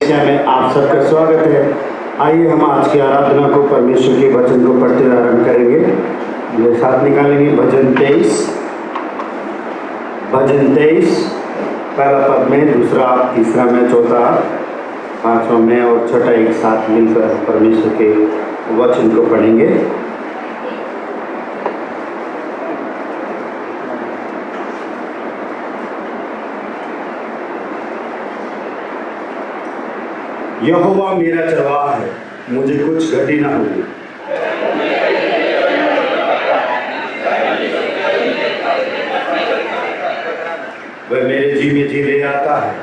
कलीसिया में आप सबका स्वागत है। आइए हम आज की आराधना को परमेश्वर के वचन को पढ़ते हुए आरंभ करेंगे। मेरे साथ निकालेंगे भजन 23, पहला पद में, दूसरा, तीसरा में, चौथा, पांचवा में और छठा एक साथ मिलकर परमेश्वर के वचन को पढ़ेंगे। यहोवा मेरा चरवाहा है, मुझे कुछ घटी ना होगी। वह मेरे जी में जी ले आता है,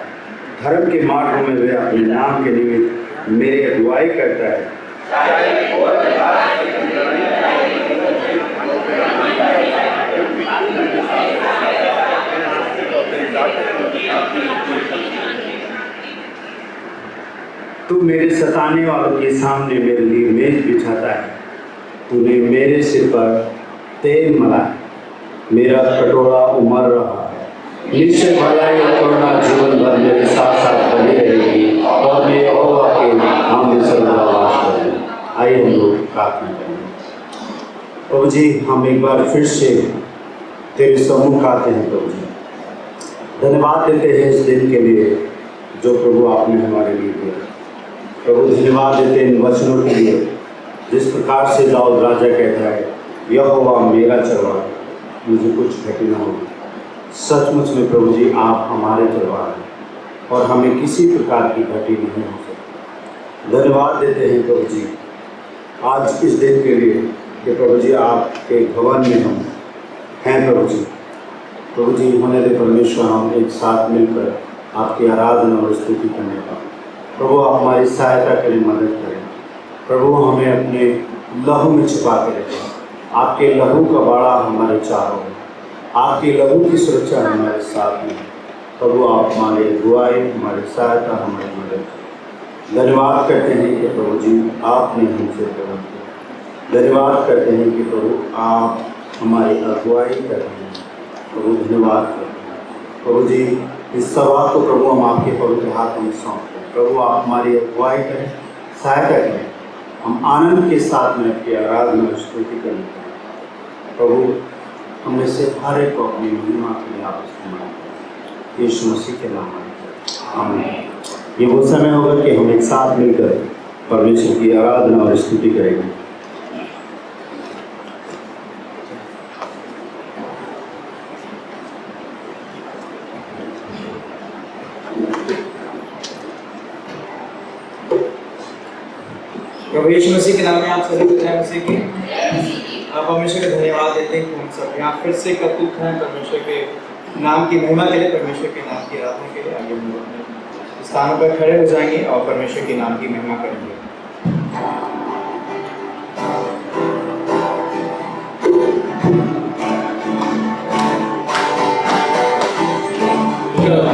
धर्म के मार्गों में वह अपने नाम के निमित्त मेरी अगुवाई करता है। तू मेरे सताने वालों के सामने मेरे लिए मेज बिछाता है। तूने मेरे सिर पर तेल मला, मेरा कटोरा उमड़ रहा है। निश्चय भलाई और करुणा जीवन भर मेरे साथ साथ बनी रहेगी और मैं यहोवा के नाम में सदा वास करूँगा। आइए हम लोग प्रार्थना करें। प्रभु जी, हम एक बार फिर से तेरे सम्मुख आते हैं। प्रभु जी, धन्यवाद देते हैं इस दिन के लिए जो प्रभु आपने हमारे लिए दिया। प्रभु, धन्यवाद देते हैं इन वचनों के लिए, जिस प्रकार से दाऊद राजा कहता है, यहोवा मेरा चरवाहा, मुझे कुछ घटी ना होगी। सचमुच में प्रभु जी, आप हमारे चरवाहा हैं और हमें किसी प्रकार की घटी नहीं हो सकती। धन्यवाद देते हैं प्रभु जी आज इस दिन के लिए कि प्रभु जी आपके भवन में हम हैं। प्रभु जी होने दे परमेश्वर, हम एक साथ मिलकर आपकी आराधना और स्तुति करने का। प्रभु आप हमारी सहायता करें, मदद करें। प्रभु हमें अपने लहू में छिपा के रखें। आपके लहू का बाड़ा हमारे चारों में, आपके लहू की सुरक्षा हमारे साथ में। प्रभु आप हमारे अगुवाई, हमारी सहायता, हमारी मदद। धन्यवाद करते हैं कि प्रभु जी आपने हमसे प्रेम किया। धन्यवाद करते हैं कि प्रभु आप हमारी अगुवाई कर रहे हैं। प्रभु धन्यवाद करते हैं। प्रभु जी इस सवाल को प्रभु हम आपके पवित्र हाथ में सौंपते हैं। प्रभु आप हमारी अगुवाई करें, सहायता करें। हम आनंद के साथ में आपकी आराधना और स्तुति करें। प्रभु हमें से हर एक को अपनी महिमा के लिए आप इस्तेमाल करें, यीशु मसीह के नाम में आमीन। ये वो समय होगा कि हम एक साथ मिलकर परमेश्वर की आराधना और स्तुति करेंगे। प्रभु यीशु मसीह के नाम में आप सभी को जय मसीह की। आप परमेश्वर का धन्यवाद देते हैं कि हम सब यहाँ फिर से एकत्रित हैं परमेश्वर के नाम की महिमा के लिए, परमेश्वर के नाम की आराधना के लिए। आगे हम लोग अपने स्थानों पर खड़े हो जाएंगे और परमेश्वर के नाम की महिमा करेंगे। Yeah.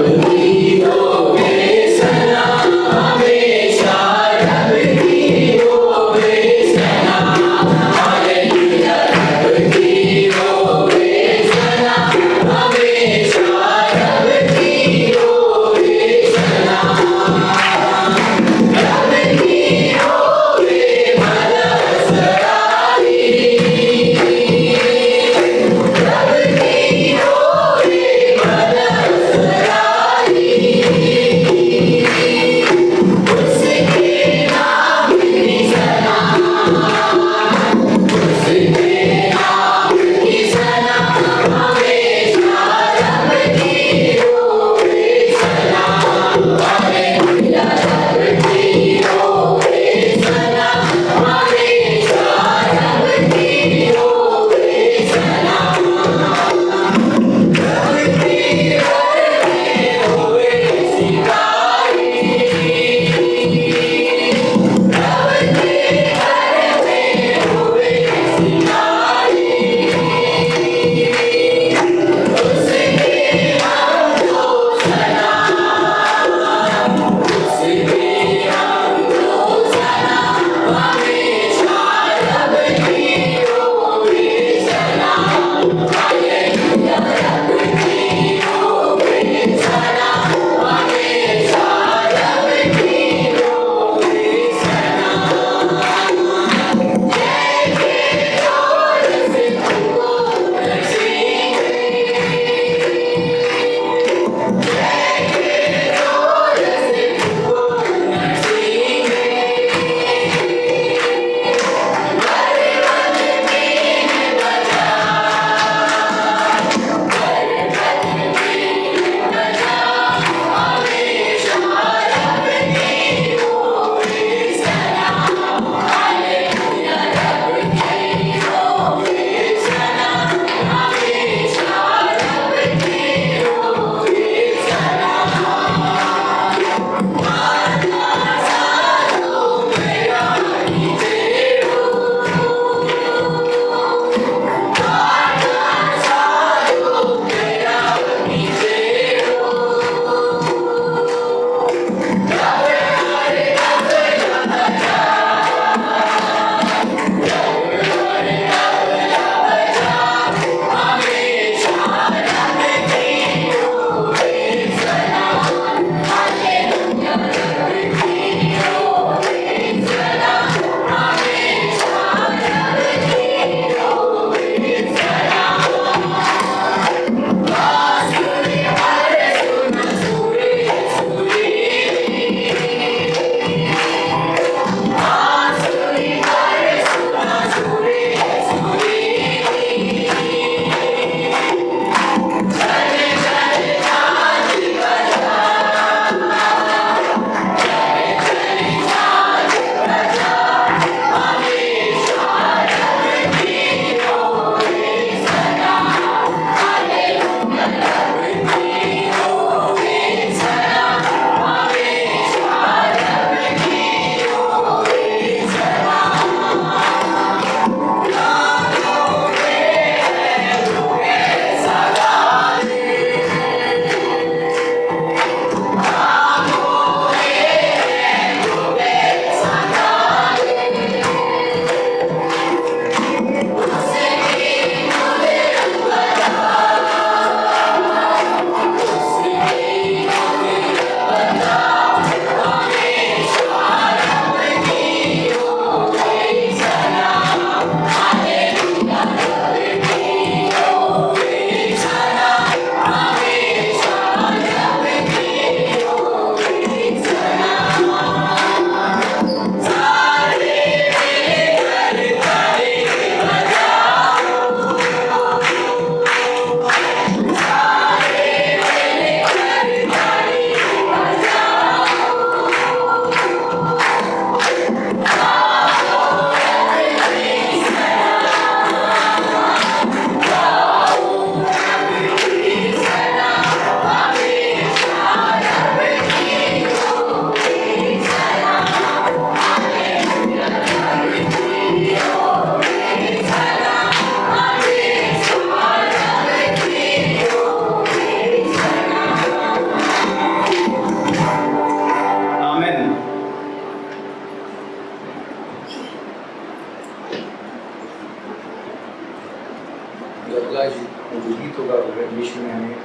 यीशु ने हमें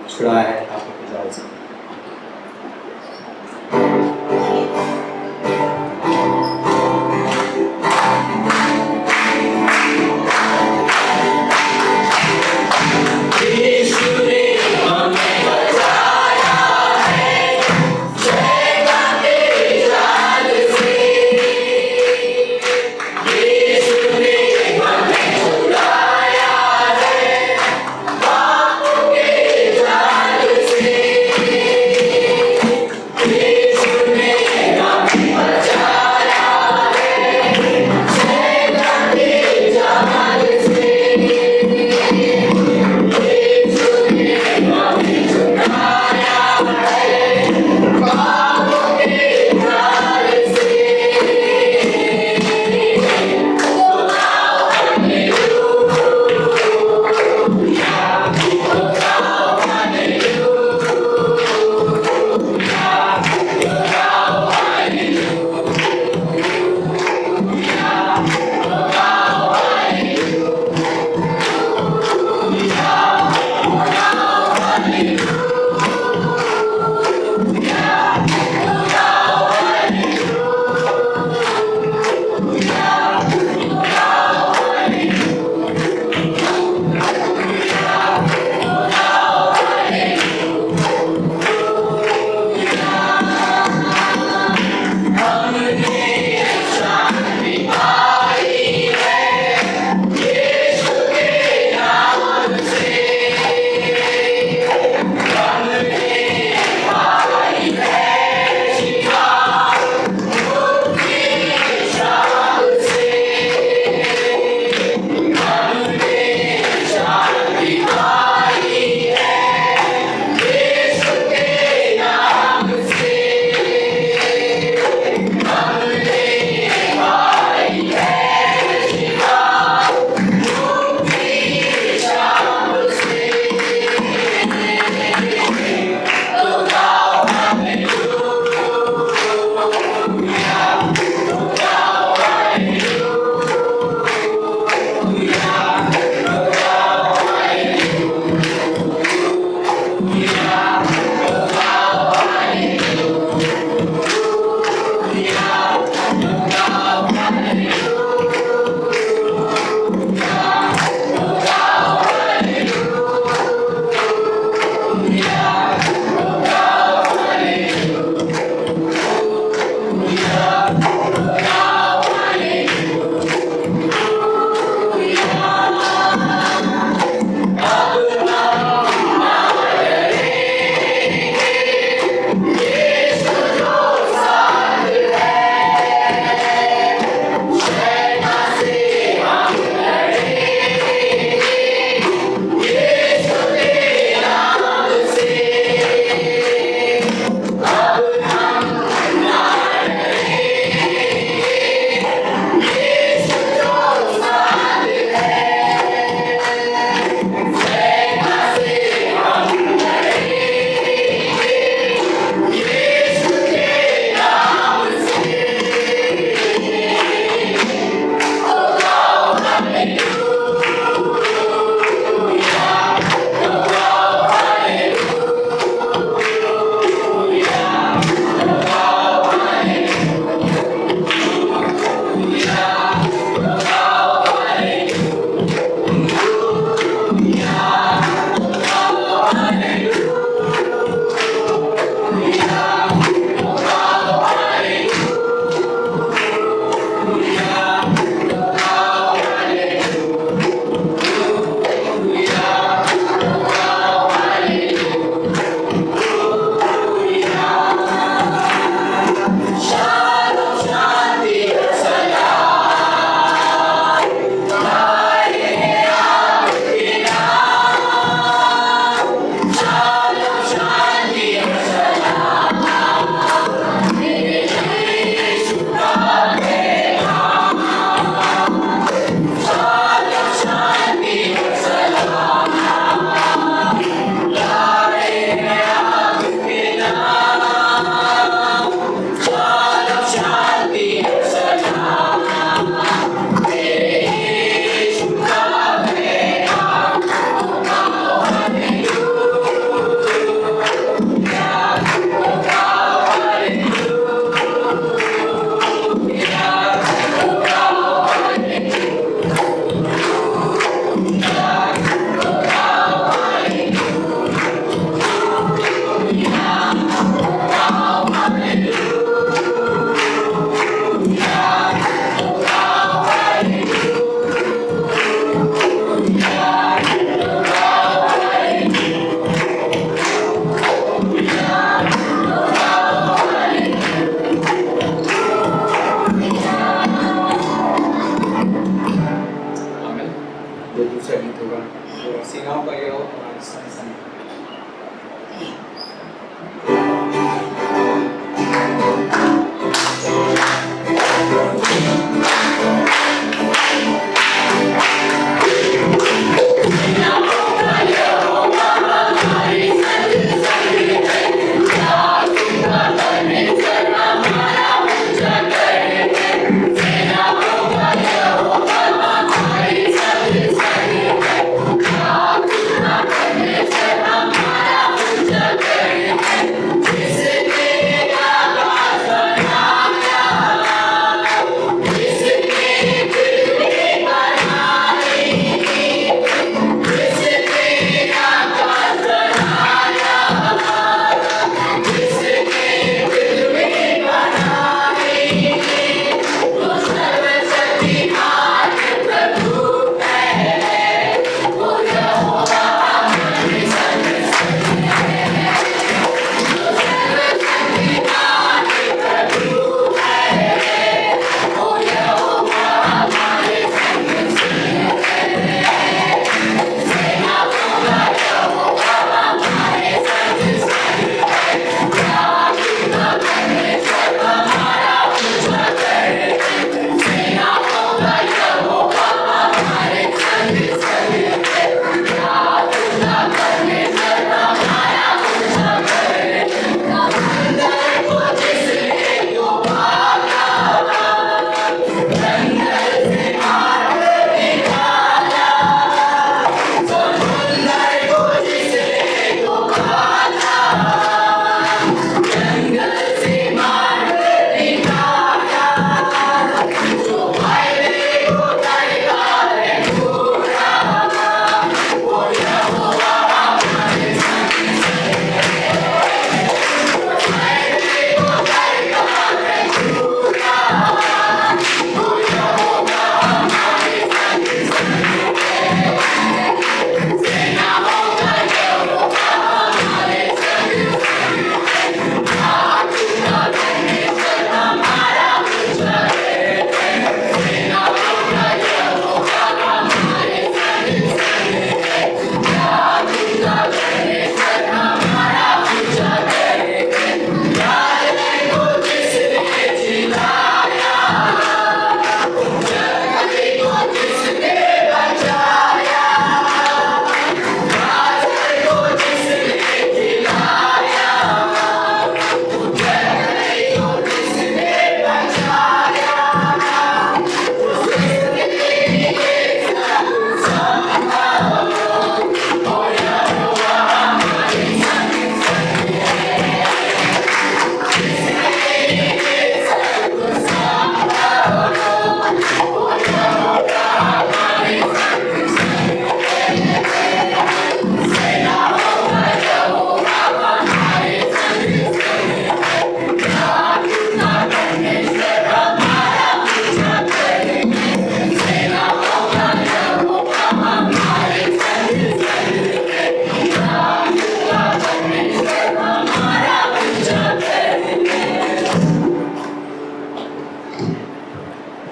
छुड़ाया है पापों के जाल से। Yeah.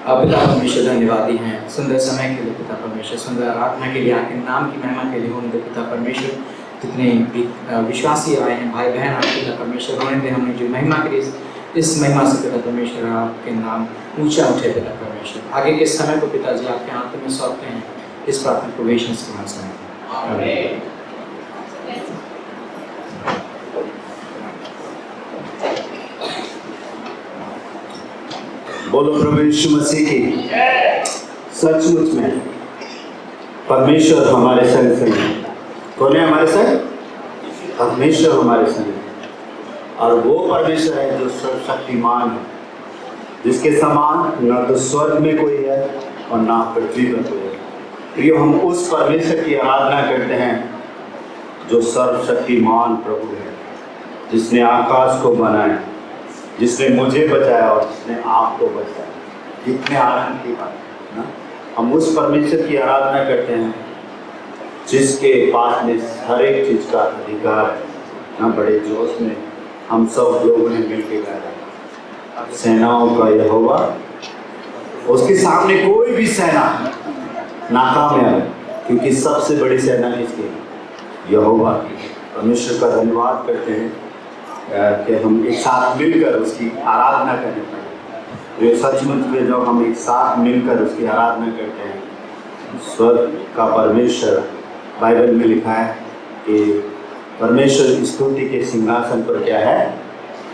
पिता परमेश्वर धन्यवादी हैं सुंदर समय के लिए पिता परमेश्वर, सुंदर आराधना के लिए, आपके नाम की महिमा के लिए उनके पिता परमेश्वर। जितने भी विश्वासी आए हैं भाई बहन आपके पिता परमेश्वर, होने दे हमें जो महिमा के लिए इस महिमा से पिता परमेश्वर आपके नाम ऊंचा उठे पिता परमेश्वर। आगे के समय को पिताजी आपके हाथों में सौंपते हैं, इस प्रार्थना को वेशन से हम समझते हैं। बोलो प्रभु यीशु मसीह की। सचमुच में परमेश्वर हमारे संग संग है। कौन है हमारे संग? परमेश्वर हमारे संग है। और वो परमेश्वर है जो सर्वशक्तिमान है, जिसके समान न तो स्वर्ग में कोई है और ना पृथ्वी पर कोई है। प्रियो, हम उस परमेश्वर की आराधना करते हैं जो सर्वशक्तिमान प्रभु है, जिसने आकाश को बनाया, जिसने मुझे बचाया और जिसने आपको बचाया। कितने आनंद की बात है ना। हम उस परमेश्वर की आराधना करते हैं जिसके पास में हर एक चीज़ का अधिकार है ना। बड़े जोश में हम सब लोगों ने मिलकर गाया, सेनाओं का यहोवा, उसके सामने कोई भी सेना नाकामयाब है, क्योंकि सबसे बड़ी सेना किसकी? यहोवा की। परमेश्वर का धन्यवाद करते हैं कि हम एक साथ मिलकर उसकी आराधना करने पाए। जो सचमुच में जब हम एक साथ मिलकर उसकी आराधना करते हैं, स्वर्ग का परमेश्वर, बाइबल में लिखा है कि परमेश्वर स्तुति के सिंहासन पर क्या है?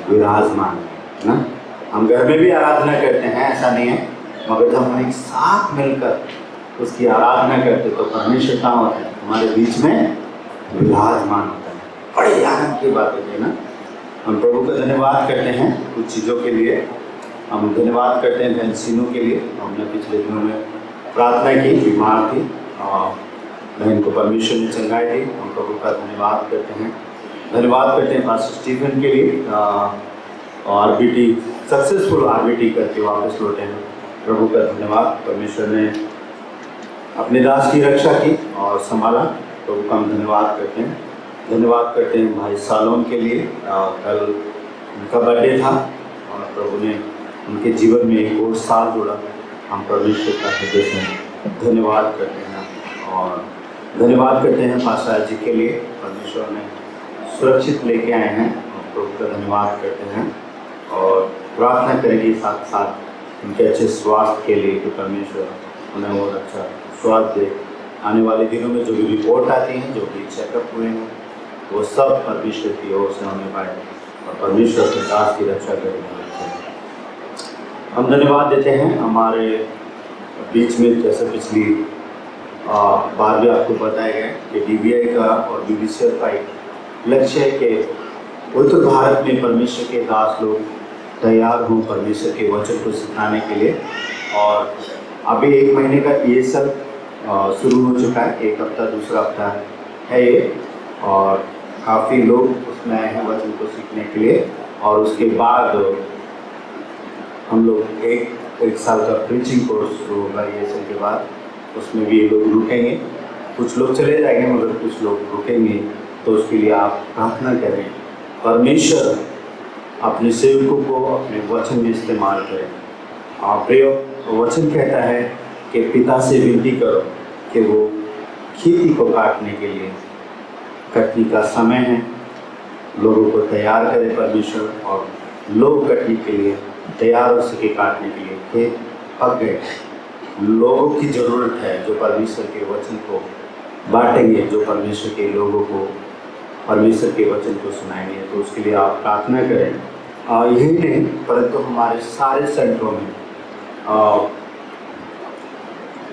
विराजमान है ना। हम घर में भी आराधना करते हैं, ऐसा नहीं है, मगर जब हम एक साथ मिलकर उसकी आराधना करते तो परमेश्वर कहाँ होता है? हमारे बीच में विराजमान होता है। बड़ी आनंद की बात होती है ना। हम प्रभु का धन्यवाद करते हैं कुछ चीज़ों के लिए। हम धन्यवाद करते हैं बहन सीनू के लिए। हमने पिछले दिनों में प्रार्थना की, बीमार थी, बहन को परमेश्वर ने चंगाई दी। हम प्रभु का धन्यवाद करते हैं। धन्यवाद करते हैं पास्टर स्टीफन के लिए, आरबीटी सक्सेसफुल आरबीटी करके वापस लौटे हैं। प्रभु का धन्यवाद, परमेश्वर ने अपने दास की रक्षा की और संभाला। प्रभु का हम धन्यवाद करते हैं। धन्यवाद करते हैं भाई सालोन के लिए। कल उनका बर्थडे था और प्रभु ने उनके जीवन में एक और साल जोड़ा। हम परमेश्वर का हृदय से धन्यवाद करते हैं और धन्यवाद करते हैं पास्टर जी के लिए। परमेश्वर ने सुरक्षित लेके आए हैं और प्रभु का धन्यवाद करते हैं और प्रार्थना करेंगे साथ साथ उनके अच्छे स्वास्थ्य के लिए कि परमेश्वर उन्हें और अच्छा स्वास्थ्य दे। आने वाले दिनों में जो भी रिपोर्ट आती हैं, जो भी चेकअप हुए हैं, वो सब परमेश्वर की ओर से होने पाए और परमेश्वर के दास की रक्षा करेंगे। हम धन्यवाद देते हैं हमारे बीच में, जैसे पिछली बार भी आपको बताया गया कि DBI का और BBCR का एक लक्ष्य है कि उत्तर भारत में परमेश्वर के दास लोग तैयार हों परमेश्वर के वचन को सिखाने के लिए। और अभी 1 महीने का ये सब शुरू हो चुका है, 1 हफ्ता, दूसरा हफ्ता है ये, और काफ़ी लोग उसमें आए हैं वचन को सीखने के लिए। और उसके बाद हम लोग एक साल का प्रीचिंग कोर्स शुरू होगा ये सब के बाद, उसमें भी लोग रुकेंगे। कुछ लोग चले जाएंगे मगर कुछ लोग रुकेंगे, तो उसके लिए आप प्रार्थना करें, परमेश्वर अपने सेवकों को अपने वचन में इस्तेमाल करें। प्रिय वचन कहता है कि पिता से विनती करो कि वो खेती को काटने के लिए, कटनी का समय है, लोगों को तैयार करे परमेश्वर, और लोग कटनी के लिए तैयार हो सके, काटने के लिए खेत पक गए। लोगों की ज़रूरत है जो परमेश्वर के वचन को बांटेंगे, जो परमेश्वर के लोगों को परमेश्वर के वचन को सुनाएंगे। तो उसके लिए आप प्रार्थना करें। यही नहीं परंतु हमारे सारे सेंटरों में,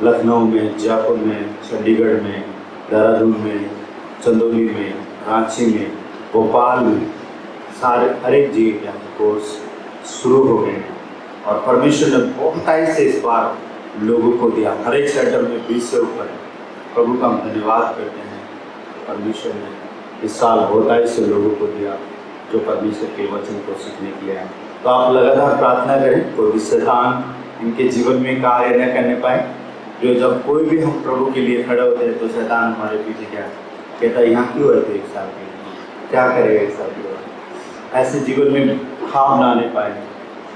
लखनऊ में, जयपुर में, चंडीगढ़ में, देहरादून में, चंदौली में, रांची में, भोपाल में, सारे हर एक जगह के कोर्स शुरू हो गए हैं और परमेश्वर ने बहुतायत से इस बार लोगों को दिया। हर एक सेंटर में 20 से ऊपर है। प्रभु का हम धन्यवाद करते हैं। परमेश्वर ने इस साल बहुतायत से लोगों को दिया जो परमेश्वर के वचन को सीखने के लिए आए। तो आप लगातार प्रार्थना करें, कोई भी शैतान इनके जीवन में कार्य न करने पाए। जो जब कोई भी हम प्रभु के लिए खड़े होते हैं तो शैतान हमारे पीछे क्या कहता है, यहाँ क्यों रहते 1 साल के लिए, क्या करेगा 1 साल के बाद। ऐसे जीवन में खाम ना आने पाए,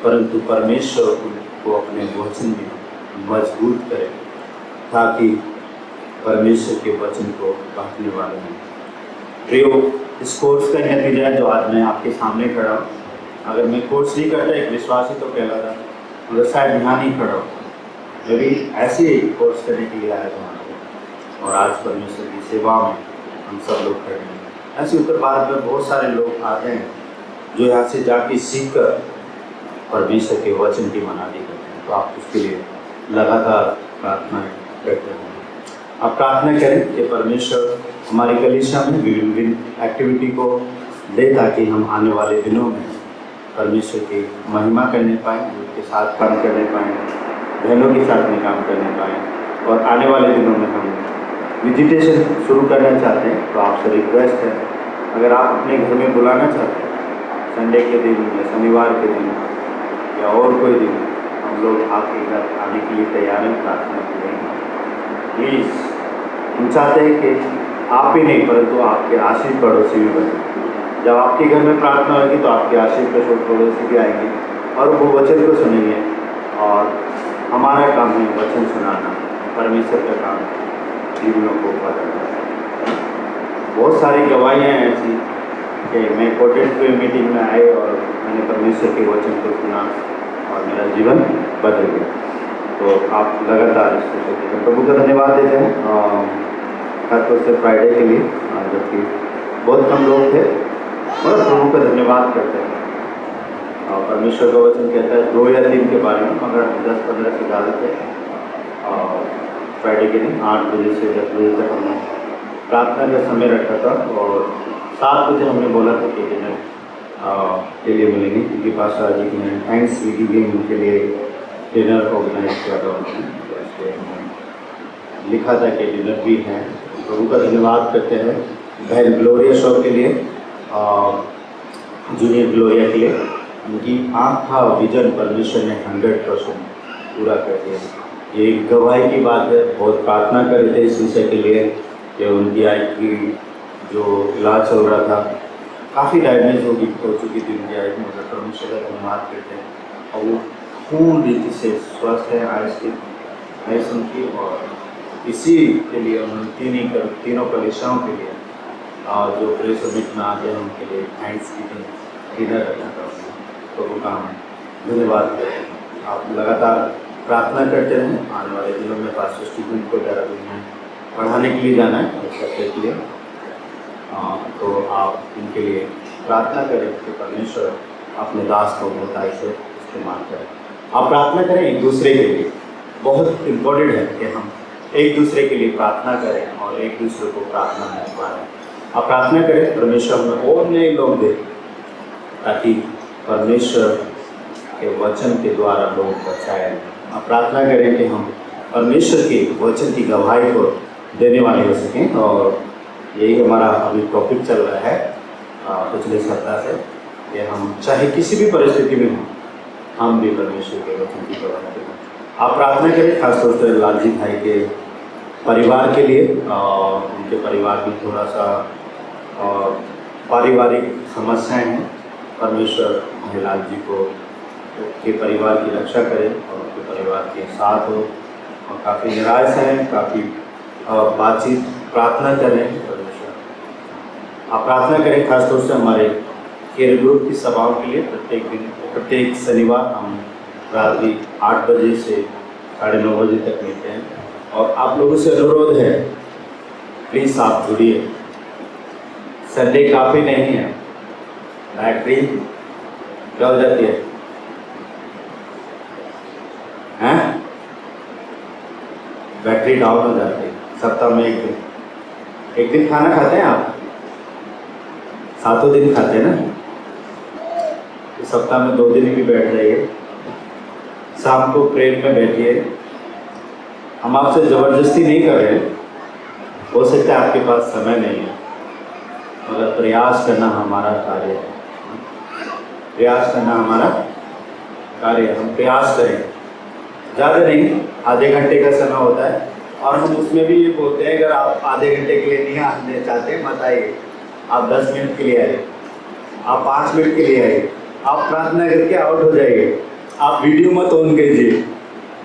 परंतु परमेश्वर को अपने वचन में मजबूत करें, ताकि परमेश्वर के वचन को बांटने वाले हैं। प्रियो, इस कोर्स का नतीजा है जो आज मैं आपके सामने खड़ा हूँ। अगर मैं कोर्स नहीं करता, एक विश्वासी तो कहलाता, मगर शायद यहाँ नहीं खड़ा हूँ। मैं भी ऐसे ही कोर्स करने के लिए आया था और आज परमेश्वर की सेवा में हम सब लोग खड़े हैं। ऐसे उत्तर भारत में बहुत सारे लोग आते हैं जो यहाँ से जाके सीख कर परमेश्वर के वचन की मनादी करते हैं। तो आप उसके लिए लगातार प्रार्थना करते हैं। आप प्रार्थना करें कि परमेश्वर हमारी कलीसिया में विभिन्न एक्टिविटी को दे, ताकि हम आने वाले दिनों में परमेश्वर की महिमा करने पाएँ, उनके साथ काम करने पाएँ, बहनों के साथ में काम करने पाएँ। और आने वाले दिनों में हम विजिटेशन शुरू करना चाहते हैं। तो आपसे रिक्वेस्ट है, अगर आप अपने घर में बुलाना चाहते हैं संडे के दिन या शनिवार के दिन या और कोई दिन, हम लोग आपके घर आने के लिए तैयार हैं, प्रार्थना करेंगे। प्लीज़, हम चाहते हैं कि आप ही नहीं परंतु आपके आश्रित पड़ोसी भी बने। जब आपके घर में प्रार्थना होगी तो आपके आश्रित पड़ोसी भी आएंगे और वो वचन को सुनेंगे। और हमारा काम है वचन सुनाना, परमेश्वर का काम है जीवनों को बदलना। बहुत सारी गवाहियाँ हैं ऐसी कि मैं कोटेड मीटिंग में आए और मैंने परमेश्वर के वचन को सुना और मेरा जीवन बदल गया। तो आप लगातार इसको सोचें। प्रभु का धन्यवाद देते हैं खासतौर से फ्राइडे के लिए, जबकि बहुत कम लोग थे, और प्रभु का धन्यवाद करते हैं। और परमेश्वर का वचन कहता है 2 या 3 के बारे में, मगर 10-15 से ज़्यादा थे। और फ्राइडे के दिन 8 बजे से 10 बजे तक हमने प्रार्थना का समय रखा था और 7 बजे हमने बोला था कि डिनर के लिए मिलेंगे, क्योंकि पास्टर जी ने थैंक्स गिविंग के लिए डिनर ऑर्गेनाइज किया था उन्होंने। तो इसलिए हमने लिखा था कि डिनर भी है। प्रभु का धन्यवाद करते हैं बहन ग्लोरिया शॉ के लिए और जूनियर ग्लोरिया के लिए। उनकी आँखा विजन परमेश्वर ने 100% पूरा कर दिया। ये गवाही की बात है। बहुत प्रार्थना कर रहे थे इस विषय के लिए कि उनकी आई की जो इलाज चल रहा था, काफ़ी डायग्नोज हो चुकी थी उनकी आई की, मगर परमेश्वर का धन्यवाद करते हैं और वो पूर्ण रीति से स्वस्थ है आई उनकी। और इसी के लिए उन्होंने तीनों कलीसियाओं के लिए और जो प्रेस समिट में आते हैं उनके लिए थैंक्स गिविंग डिनर रखना था। तो वो काम धन्यवाद करते हैं। आप लगातार प्रार्थना करते रहें। आने वाले दिनों में पास्टर स्टूडेंट को देहरादून में पढ़ाने के लिए जाना है और सबके लिए, तो आप इनके लिए प्रार्थना करें कि परमेश्वर अपने दास को मोटाई से इस्तेमाल करें। आप प्रार्थना करें एक दूसरे के लिए। बहुत इम्पोर्टेंट है कि हम एक दूसरे के लिए प्रार्थना करें और एक दूसरे को प्रार्थना में पाएं। आप प्रार्थना करें परमेश्वर हमें और नए लोग दे, ताकि परमेश्वर के वचन के द्वारा लोग बचाए। आप प्रार्थना करें कि हम परमेश्वर के वचन की गवाही को देने वाले हो सकें। और यही हमारा अभी टॉपिक चल रहा है पिछले सप्ताह से, कि हम चाहे किसी भी परिस्थिति में हों, हम भी परमेश्वर के वचन की गवाही दें। आप प्रार्थना करें खासतौर से लालजी भाई के परिवार के लिए। उनके परिवार में थोड़ा सा पारिवारिक समस्याएं हैं। परमेश्वर लाल जी को के परिवार की रक्षा करें और उनके परिवार के साथ हो। और काफ़ी निराश हैं, काफ़ी बातचीत प्रार्थना करें परमेश्वर। आप प्रार्थना करें खासतौर से हमारे केयर ग्रुप की सभाओं के लिए। प्रत्येक शनिवार हम रात्रि 8 बजे से 9:30 बजे तक मिलते हैं। और आप लोगों से अनुरोध है, प्लीज़ आप जुड़िए। संडे काफ़ी नहीं है, बैटरी क्या हो जाती है हैं? बैटरी डाउन हो जाती है। सप्ताह में एक दिन खाना खाते हैं आप? 7 दिन खाते हैं ना? तो सप्ताह में 2 दिन भी बैठ जाइए। शाम को प्रेयर में बैठिए। हम आपसे ज़बरदस्ती नहीं कर रहे, हो सकता है आपके पास समय नहीं है, मगर प्रयास करना हमारा कार्य है। प्रयास करना हमारा कार्य है। हम प्रयास करें, ज़्यादा नहीं, आधे घंटे का समय होता है। और हम उसमें भी ये बोलते हैं, अगर आप आधे घंटे के लिए नहीं आने चाहते मत आइए, आप 10 मिनट के लिए आइए, आप 5 मिनट के लिए आइए, आप प्रार्थना करके आउट हो जाइए। आप वीडियो मत ऑन कीजिए।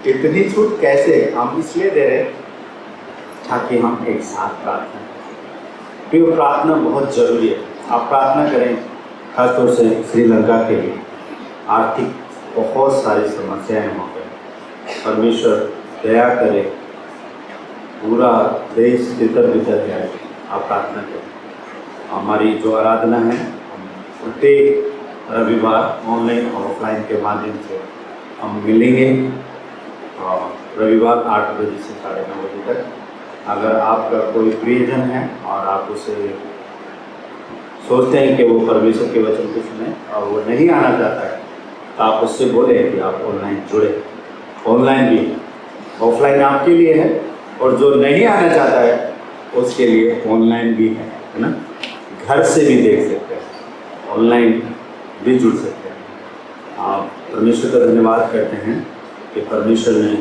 इतनी छूट कैसे? हम इसलिए दे रहे ताकि हम एक साथ प्रार्थना करें, क्योंकि प्रार्थना बहुत जरूरी है। आप प्रार्थना करें, खासतौर से श्रीलंका के लिए आर्थिक बहुत सारी समस्याएं हो गई। परमेश्वर दया करे, पूरा देश तितर बितर जाए। आप प्रार्थना करें। हमारी जो आराधना है, हम प्रत्येक रविवार ऑनलाइन और ऑफलाइन के माध्यम से हम मिलेंगे। और रविवार 8 बजे से 9:30 बजे तक। अगर आपका कोई प्रियजन है और आप उसे सोचते हैं कि वो परमेश्वर के वचन को सुने और वो नहीं आना चाहता है, तो आप उससे बोले कि आप ऑनलाइन जुड़े। ऑनलाइन भी, ऑफलाइन आपके लिए है, और जो नहीं आना चाहता है उसके लिए ऑनलाइन भी है ना। घर से भी देख सकते हैं, ऑनलाइन भी जुड़ सकते हैं। आप परमेश्वर का धन्यवाद करते हैं कि परमेश्वर ने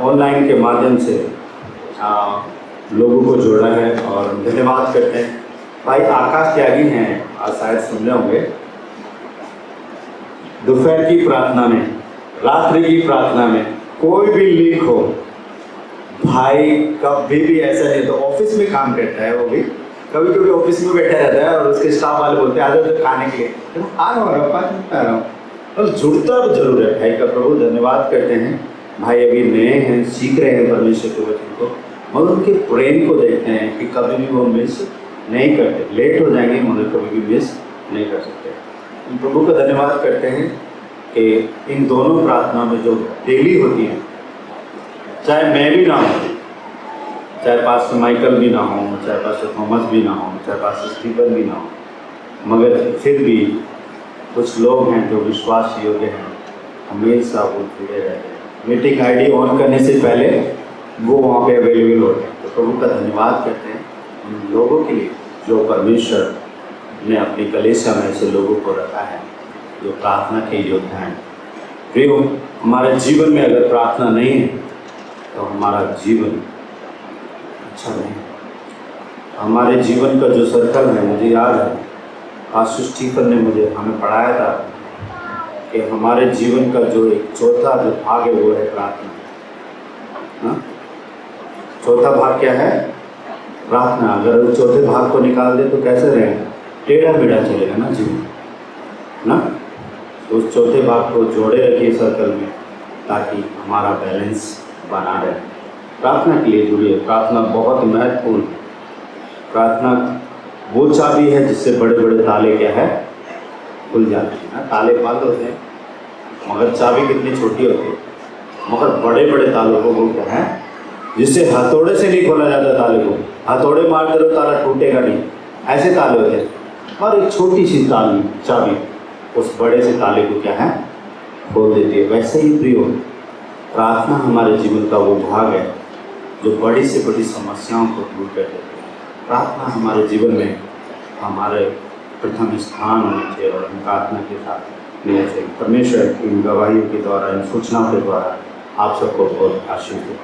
ऑनलाइन के माध्यम से लोगों को जोड़ा है। और धन्यवाद करते हैं भाई आकाश त्यागी हैं, आज शायद सुन रहे होंगे, दोपहर की प्रार्थना में, रात्रि की प्रार्थना में कोई भी लिंक हो, भाई कभी भी ऐसा नहीं, तो ऑफिस में काम करता है वो भी, कभी कभी ऑफिस में बैठा रहता है और उसके स्टाफ वाले बोलते हैं आ जाओ तो खाने के लिए, तो आ रहा हूँ 5 मिनट आ रहा हूँ। तो जुड़ता तो जरूर है भाई का। प्रभु धन्यवाद करते हैं, भाई अभी नए हैं, सीख रहे हैं परमेश्वर के वचन को, मगर उनके प्रेम को देखते हैं कि कभी भी वो मिस नहीं करते। लेट हो जाएंगे मगर कभी भी मिस नहीं कर सकते। प्रभु का धन्यवाद करते हैं कि इन दोनों प्रार्थना में जो डेली होती हैं, चाहे मैं भी ना हूँ, चाहे पास्टर माइकल भी ना हो, चाहे पास्टर थॉमस भी ना हो, चाहे पास्टर स्टीफन भी ना हो, मगर फिर भी कुछ लोग हैं जो विश्वास योग्य हैं, हमेशा वो जुड़े रहते हैं। मीटिंग आईडी ऑन करने से पहले वो वहाँ पे अवेलेबल होते हैं। तो प्रभु का धन्यवाद करते हैं उन लोगों के लिए जो परमेश्वर ने अपनी कलीसिया में ऐसे लोगों को रखा है जो प्रार्थना के योद्धा हैं। प्रियो, हमारे जीवन में अगर प्रार्थना नहीं है तो हमारा जीवन अच्छा नहीं। हमारे जीवन का जो सर्कल है, मुझे याद है पास्टर स्टीफन ने हमें पढ़ाया था कि हमारे जीवन का जो एक चौथा जो भाग है वो है प्रार्थना। चौथा भाग क्या है? प्रार्थना। अगर वो चौथे भाग को निकाल दे तो कैसे रहेगा? टेढ़ा मेढ़ा चलेगा ना जीवन ना। तो उस चौथे भाग को जोड़े रखिए सर्कल में ताकि हमारा बैलेंस बना रहे। प्रार्थना के लिए जुड़िए। प्रार्थना बहुत महत्वपूर्ण है। प्रार्थना वो चाबी है जिससे बड़े बड़े ताले क्या है खुल जाते हैं ना। ताले बंद होते हैं मगर चाबी कितनी छोटी होती है, मगर बड़े बड़े तालों को वो क्या है जिससे हथौड़े से नहीं खोला जाता। ताले को हथौड़े मार दो ताला टूटेगा नहीं, ऐसे ताले होते हैं। और एक छोटी सी ताली चाबी उस बड़े से ताले को क्या है खोल देती है। वैसे ही प्रियो, प्रार्थना हमारे जीवन का वो भाग है जो बड़ी से बड़ी समस्याओं को दूर कर देती है। प्रार्थना हमारे जीवन में हमारे प्रथम स्थान होना चाहिए और हम प्रार्थना के साथ मिलना चाहिए। परमेश्वर इन गवाहियों के द्वारा, इन सूचनाओं के द्वारा आप सबको बहुत आशीष दे।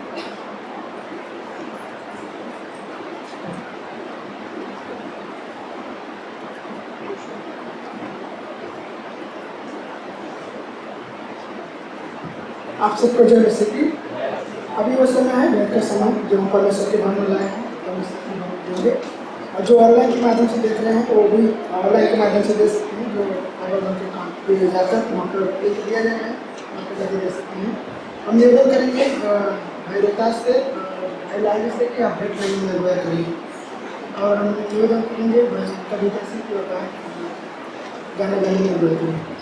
आप सबको जो रेसिपी अभी वो समय है, बैठ का समय जो हम परमेश्वर के भवन में लाए हैं, परमेश्वर के देंगे। और जो ऑनलाइन के माध्यम से देख रहे हैं वो भी ऑनलाइन के माध्यम से दे सकते हैं। जो अगर उनके काम पे जाकर वहाँ पर क्लिक दिया जाएगा, वहाँ पर जाकर दे सकते हैं। हम निवेदन करेंगे भाई रोहतास से, भाई लाइव से कि आप भेंट नहीं निर्भर करिए। और हम निवेदन करेंगे भाई कविता से कि होता है गाने गाने में निर्भर करिए।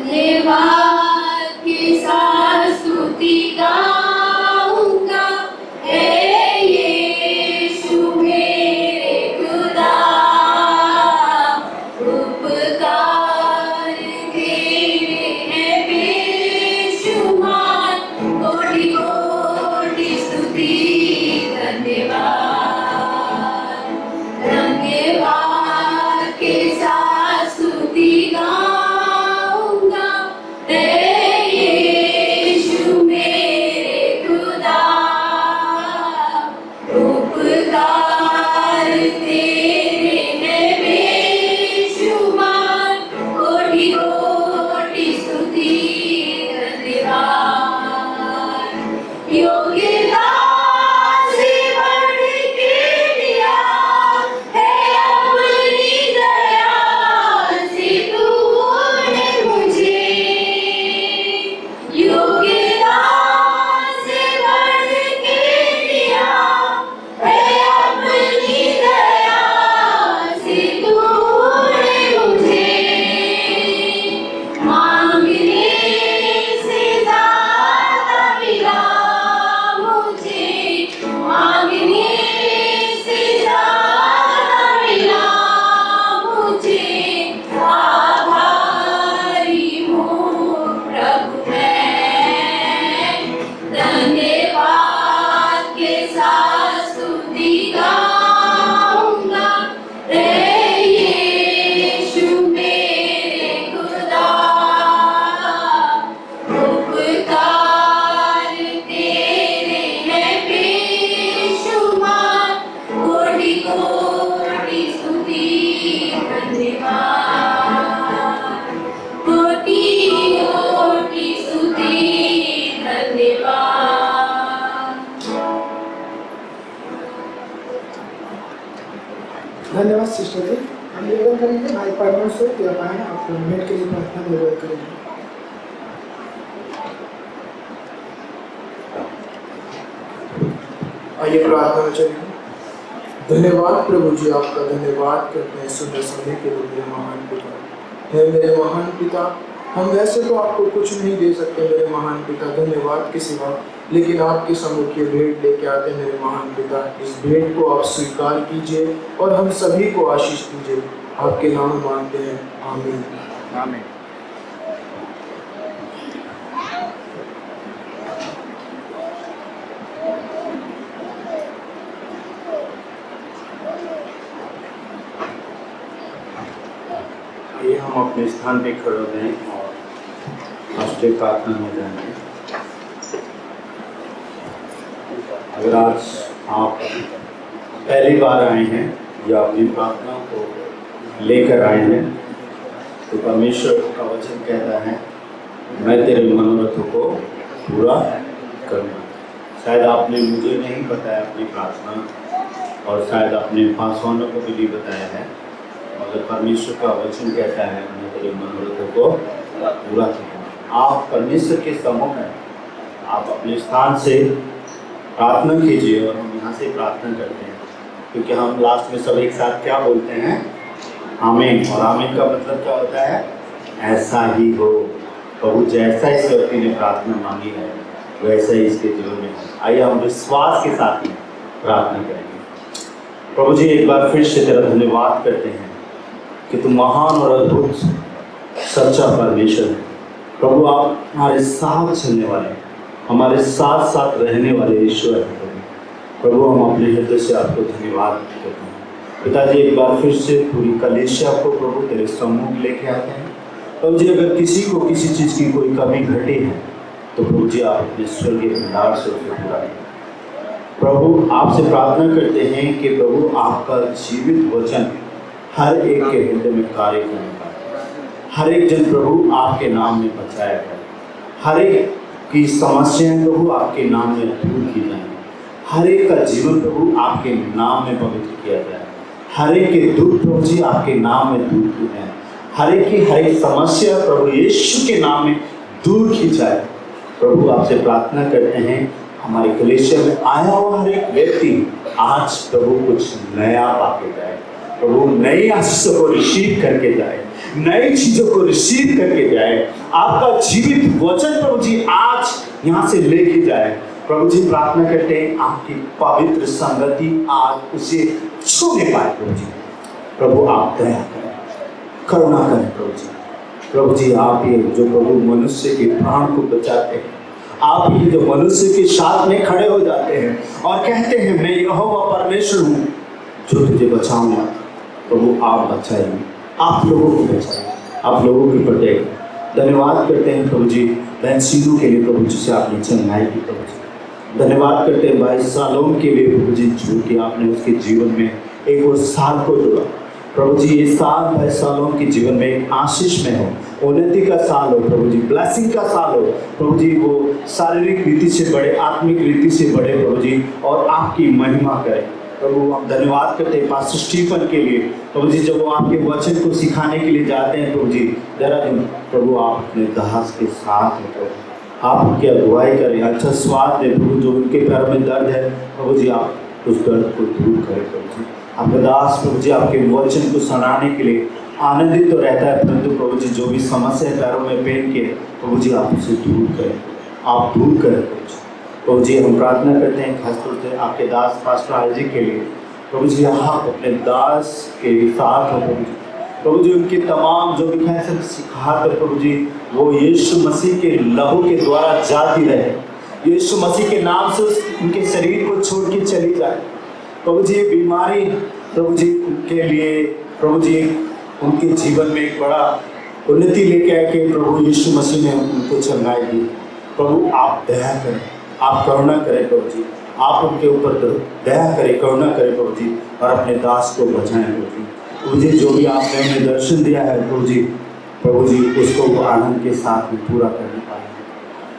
धन्यवाद के साथ स्तुति गाऊंगा, हे यीशु मेरे खुदा, उपकार धन्यवाद सिस्टर जी। हम निवेदन करेंगे भाई परमों से या बहन आप मिनट के लिए प्रार्थना में निवेदन करेंगे। आइए प्रार्थना में चलेंगे। धन्यवाद प्रभु जी, आपका धन्यवाद करते हैं सुंदर समय के लिए मेरे महान पिता। हे मेरे महान पिता, हम वैसे तो आपको कुछ नहीं दे सकते मेरे महान पिता धन्यवाद के सिवा, लेकिन आपके सम्मुख ये भेंट लेके आते हैं मेरे महान पिता। इस भेंट को आप स्वीकार कीजिए और हम सभी को आशीष दीजिए। आपके नाम मांगते हैं, आमीन आमीन। आइए हम अपने स्थान पे खड़े हो जाएं और राष्ट्रीय प्रार्थना में जाएंगे। अगर आज आप पहली बार आए हैं या अपनी प्रार्थना को लेकर आए हैं तो परमेश्वर का वचन कहता है मैं तेरे मनोरथों को पूरा करूँगा। शायद आपने मुझे नहीं बताया अपनी प्रार्थना और शायद अपने पासवानों को भी नहीं बताया है, मगर परमेश्वर का वचन कहता है मैं तेरे मनोरथों को पूरा करूँगा। आप परमेश्वर के सम्मुख हैं, आप अपने स्थान से प्रार्थना कीजिए और हम यहाँ से प्रार्थना करते हैं, क्योंकि हम लास्ट में सब एक साथ क्या बोलते हैं, आमीन। और आमीन का मतलब क्या होता है, ऐसा ही हो। प्रभु जैसा इस व्यक्ति ने प्रार्थना मांगी है वैसा ही इसके जीवन में है। आइए हम विश्वास के साथ ही प्रार्थना करेंगे। प्रभु जी एक बार फिर से तेरा धन्यवाद करते हैं कि तुम महान और अद्भुत सच्चा परमेश्वर है। प्रभु आप हमारे साथ चलने वाले, हमारे साथ साथ रहने वाले ईश्वर हैं। प्रभु हम अपने हृदय से आपको धन्यवाद करते हैं। पिताजी एक बार फिर से पूरी कलीसिया को प्रभु तेरे सम्मुख लेके आते हैं। प्रभु जी अगर किसी को किसी चीज़ की कोई कमी घटी है तो प्रभु जी आप अपने स्वर्गीय भंडार से उसे पूरा करें। प्रभु आपसे प्रार्थना करते हैं कि प्रभु आपका जीवित वचन हर एक के हृदय में कार्य करने का, हर एक जन प्रभु आपके नाम में बचाया जाए, हर एक की समस्याएं प्रभु आपके नाम में दूर की जाए, हर एक का जीवन प्रभु आपके नाम में पवित्र किया जाए, हर एक के दुख प्रभु जी आपके नाम में दूर की जाए, हर एक की हर एक समस्या प्रभु यीशु के नाम में दूर की जाए। प्रभु आपसे प्रार्थना करते हैं हमारे कलीसिया में आया हुआ हर एक व्यक्ति आज प्रभु कुछ नया पाके जाए, प्रभु नई आशीषों को रिसीव करके जाए, नई चीजों को रिसीव करके जाए। आपका जीवित वचन प्रभु जी आज यहाँ से लेके जाए। प्रभु जी प्रार्थना करते हैं आपकी पवित्र संगति आज उसे छूने पाए। प्रभु जी प्रभु आप दया करें, करुणा करें। प्रभु जी आप ये जो प्रभु मनुष्य के प्राण को बचाते हैं, आप ही जो मनुष्य के साथ में खड़े हो जाते हैं और कहते हैं मैं यहोवा परमेश्वर हूँ जो तुझे बचाऊंगा। प्रभु आप बचाइए, आप लोगों को बचाइए, आप लोगों की प्रत्येक धन्यवाद करते हैं प्रभु जी बहन सीनू के लिए प्रभु जिसे आपने चंगाई की। प्रभु जी धन्यवाद करते हैं भाई सालों के लिए प्रभु जी जो कि आपने उसके जीवन में एक और साल को जोड़ा। प्रभु जी ये साल भाई सालों के जीवन में एक आशीष में हो, उन्नति का साल हो प्रभु जी, ब्लेसिंग का साल हो प्रभु जी। वो शारीरिक रीति से बड़े, आत्मिक रीति से बड़े प्रभु जी और आपकी महिमा करें। प्रभु हम धन्यवाद करते हैं पास्टर स्टीफन के लिए प्रभु जी, जब वो आपके वचन को सिखाने के लिए जाते हैं प्रभु जी, जरा दिन प्रभु आप अपने दास के साथ हैं प्रभु, आप उनकी अगुवाई करें, अच्छा स्वाद दें प्रभु। जो उनके पैरों में दर्द है प्रभु जी आप उस दर्द को दूर करें प्रभु जी। आपका दास प्रभु जी आपके वचन को सुनाने के लिए आनंदित तो रहता है, परंतु प्रभु जी जो भी समस्या है पैरों में पेन के प्रभु जी आप उसे दूर करें, आप दूर करें प्रभु जी। प्रभु जी हम प्रार्थना करते हैं खासतौर से आपके दास पास्टर आरजी के लिए प्रभु जी, आप अपने दास के साथ हो प्रभु जी। प्रभु जी उनके तमाम जो भी कैसे सिखाते प्रभु जी वो यीशु मसीह के लहू के द्वारा जाती रहे, यीशु मसीह के नाम से उनके शरीर को छोड़ के चली जाए प्रभु जी। बीमारी प्रभु जी उनके लिए प्रभु जी उनके जीवन में एक बड़ा उन्नति लेके आए कि प्रभु यीशु मसीह ने उनको चंगाई दी। प्रभु आप दया करें, आप करुणा करें प्रभु जी, आप उनके ऊपर दया करें, करुणा करें प्रभु जी और अपने दास को बचाएं प्रभु जी। प्रभु जी जो भी आपने उन्हें दर्शन दिया है प्रभु जी उसको वो आनंद के साथ में पूरा करने पाए।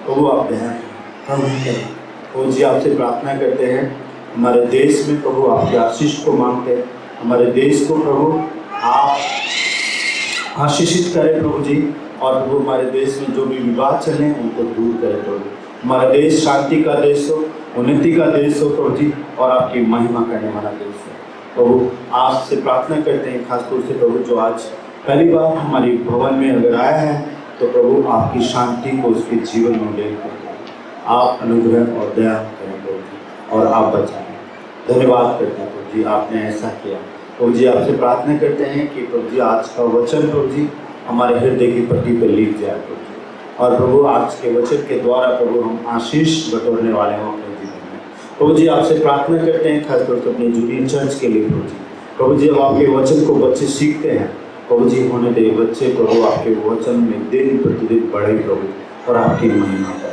प्रभु आप दया करें, करुणा करें प्रभु जी। आपसे प्रार्थना करते हैं हमारे देश में प्रभु आपके आशीष को मांगते हैं। हमारे देश को प्रभु आप आशीषित करें प्रभु जी। और प्रभु हमारे देश में जो भी विवाद चले उनको दूर करें प्रभु। हमारा देश शांति का देश हो, उन्नति का देश हो प्रभु जी, और आपकी महिमा करने वाला देश हो प्रभु। आपसे प्रार्थना करते हैं खासतौर से प्रभु जो आज पहली बार हमारी भवन में अगर आया है तो प्रभु आपकी शांति को उसके जीवन में ले आप अनुग्रह और दया करें प्रभु और आप बचाएं। धन्यवाद करते हैं प्रभु जी, आपने ऐसा किया प्रभु जी। आपसे प्रार्थना करते हैं कि प्रभु जी आज का वचन प्रभु जी हमारे हृदय की पट्टी पर लिख जाए प्रभु जी। और प्रभु आज के वचन के द्वारा प्रभु हम आशीष बटोरने वाले हों अपने जीवन में प्रभु जी। आपसे प्रार्थना करते हैं खासतौर से अपनी जूनियर चर्च के लिए प्रभु जी। प्रभु जी अब आपके वचन को बच्चे सीखते हैं प्रभु जी, होने दे बच्चे प्रभु आपके वचन में दिन प्रतिदिन बढ़े प्रभु और आपकी महिमा करें।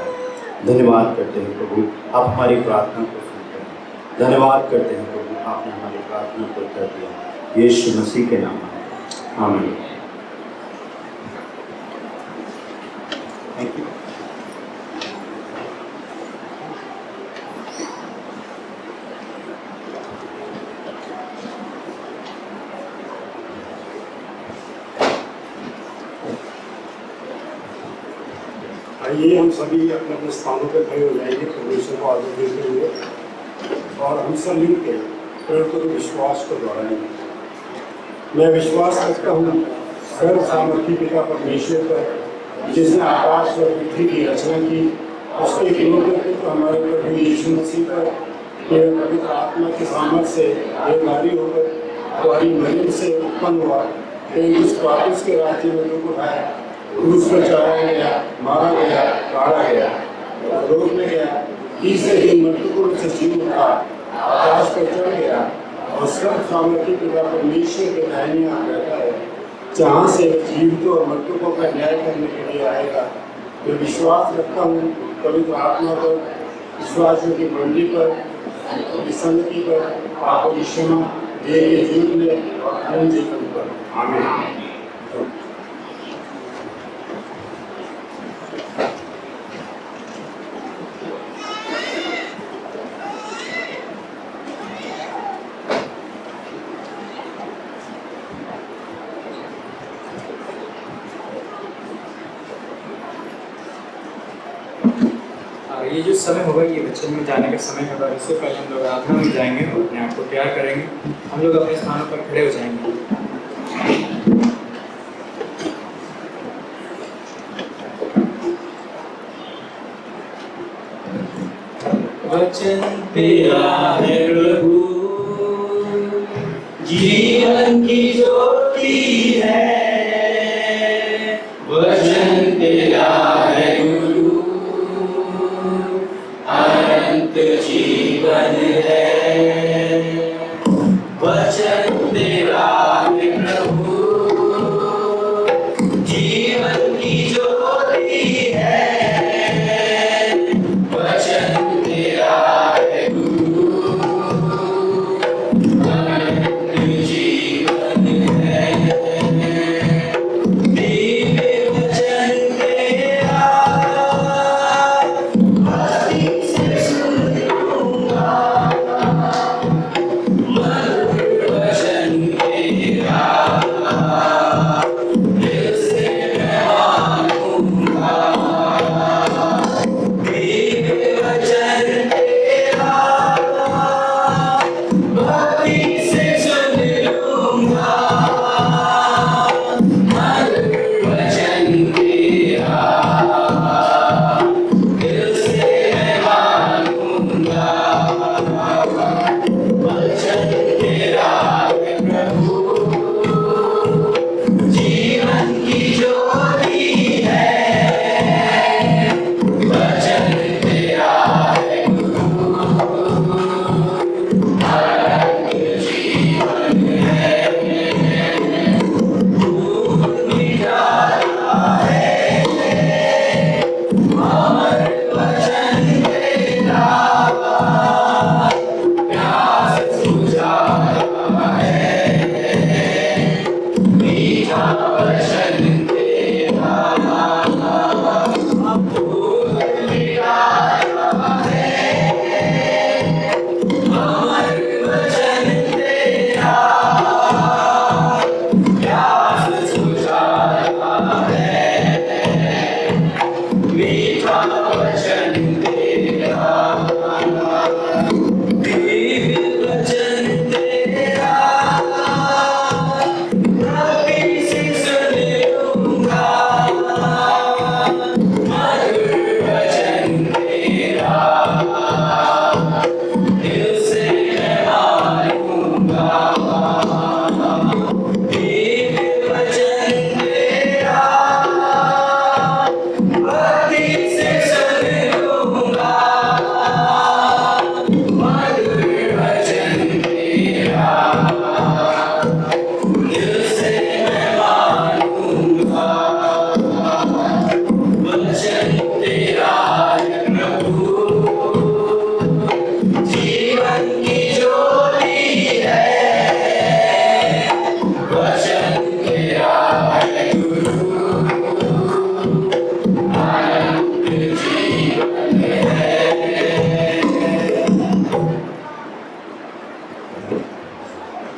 धन्यवाद करते हैं प्रभु, आप हमारी प्रार्थना को सुनते हैं। धन्यवाद करते हैं प्रभु, आपने हमारी प्रार्थना को कर दिया यीशु मसीह के नाम में आमीन। Thank you. आइए हम सभी अपने अपने स्थानों पर खड़े हो जाएंगे परमेश्वर को आदर देते हुए, और हम सब मिलकर प्रभु विश्वास को दोहराएंगे। मैं विश्वास करता हूँ सर्व सामर्थी पिता परमेश्वर पर, जिसने आकाश और पृथ्वी की रचना की, उसके विनोद तो हमारे प्रभु यीशु मसीह पर केवल पवित्र आत्मा के सामर्थ्य से देवधारी होकर तुम्हारी मरियम से उत्पन्न हुआ, उस पापिस के राज्य में लोग उठाया, क्रूस पर चढ़ाया गया, मारा गया, गाड़ा गया, रोक में गया, तीसरे दिन मृतकों से जीव उठा, आकाश पर चढ़ गया और सर्व सामर्थी पिता परमेश्वर के दाहिने हाथ बैठा है, जहाँ से जीवितों और मृतकों का न्याय करने के लिए आएगा। मैं विश्वास रखता हूँ पवित्र आत्मा पर, विश्वासियों की मंडी पर, विसंगति पर, पापों की क्षमा, देह के जीतने और अनंत जीवन पर। आमीन। ये जो समय होगा ये वचन में जाने का समय होगा। इससे पहले हम लोग आराधना में जाएंगे और अपने आप को तैयार करेंगे। हम लोग अपने स्थानों पर खड़े हो जाएंगे। वचन तेरा है प्रभु, जीवन की ज्योति है। वचन तेरा है गुरु, अनंत जीवन है। वचन तेरा है प्रभु, जीवन की ज्योति है। वचन तेरा है गुरु, अनंत जीवन है।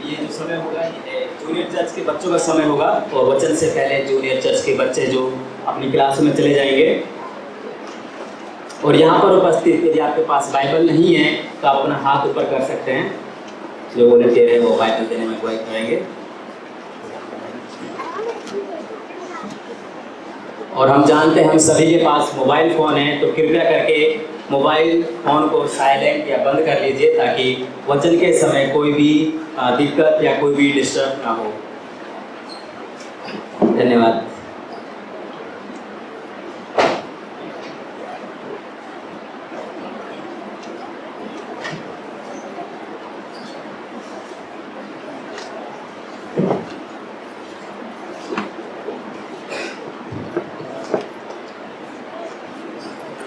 ये जो समय होगा ये जूनियर चर्च के बच्चों का समय होगा और वचन से पहले जूनियर चर्च के बच्चे जो अपनी क्लास में चले जाएंगे। और यहाँ पर उपस्थित यदि आपके पास बाइबल नहीं है तो आप अपना हाथ ऊपर कर सकते हैं। जो वॉलंटियर है वो बाइबल देने में अगुवाई करेंगे। और हम जानते हैं हम सभी के पास मोबाइल फ़ोन है, तो कृपया करके मोबाइल फ़ोन को साइलेंट या बंद कर लीजिए ताकि वचन के समय कोई भी दिक्कत या कोई भी डिस्टर्ब ना हो। धन्यवाद।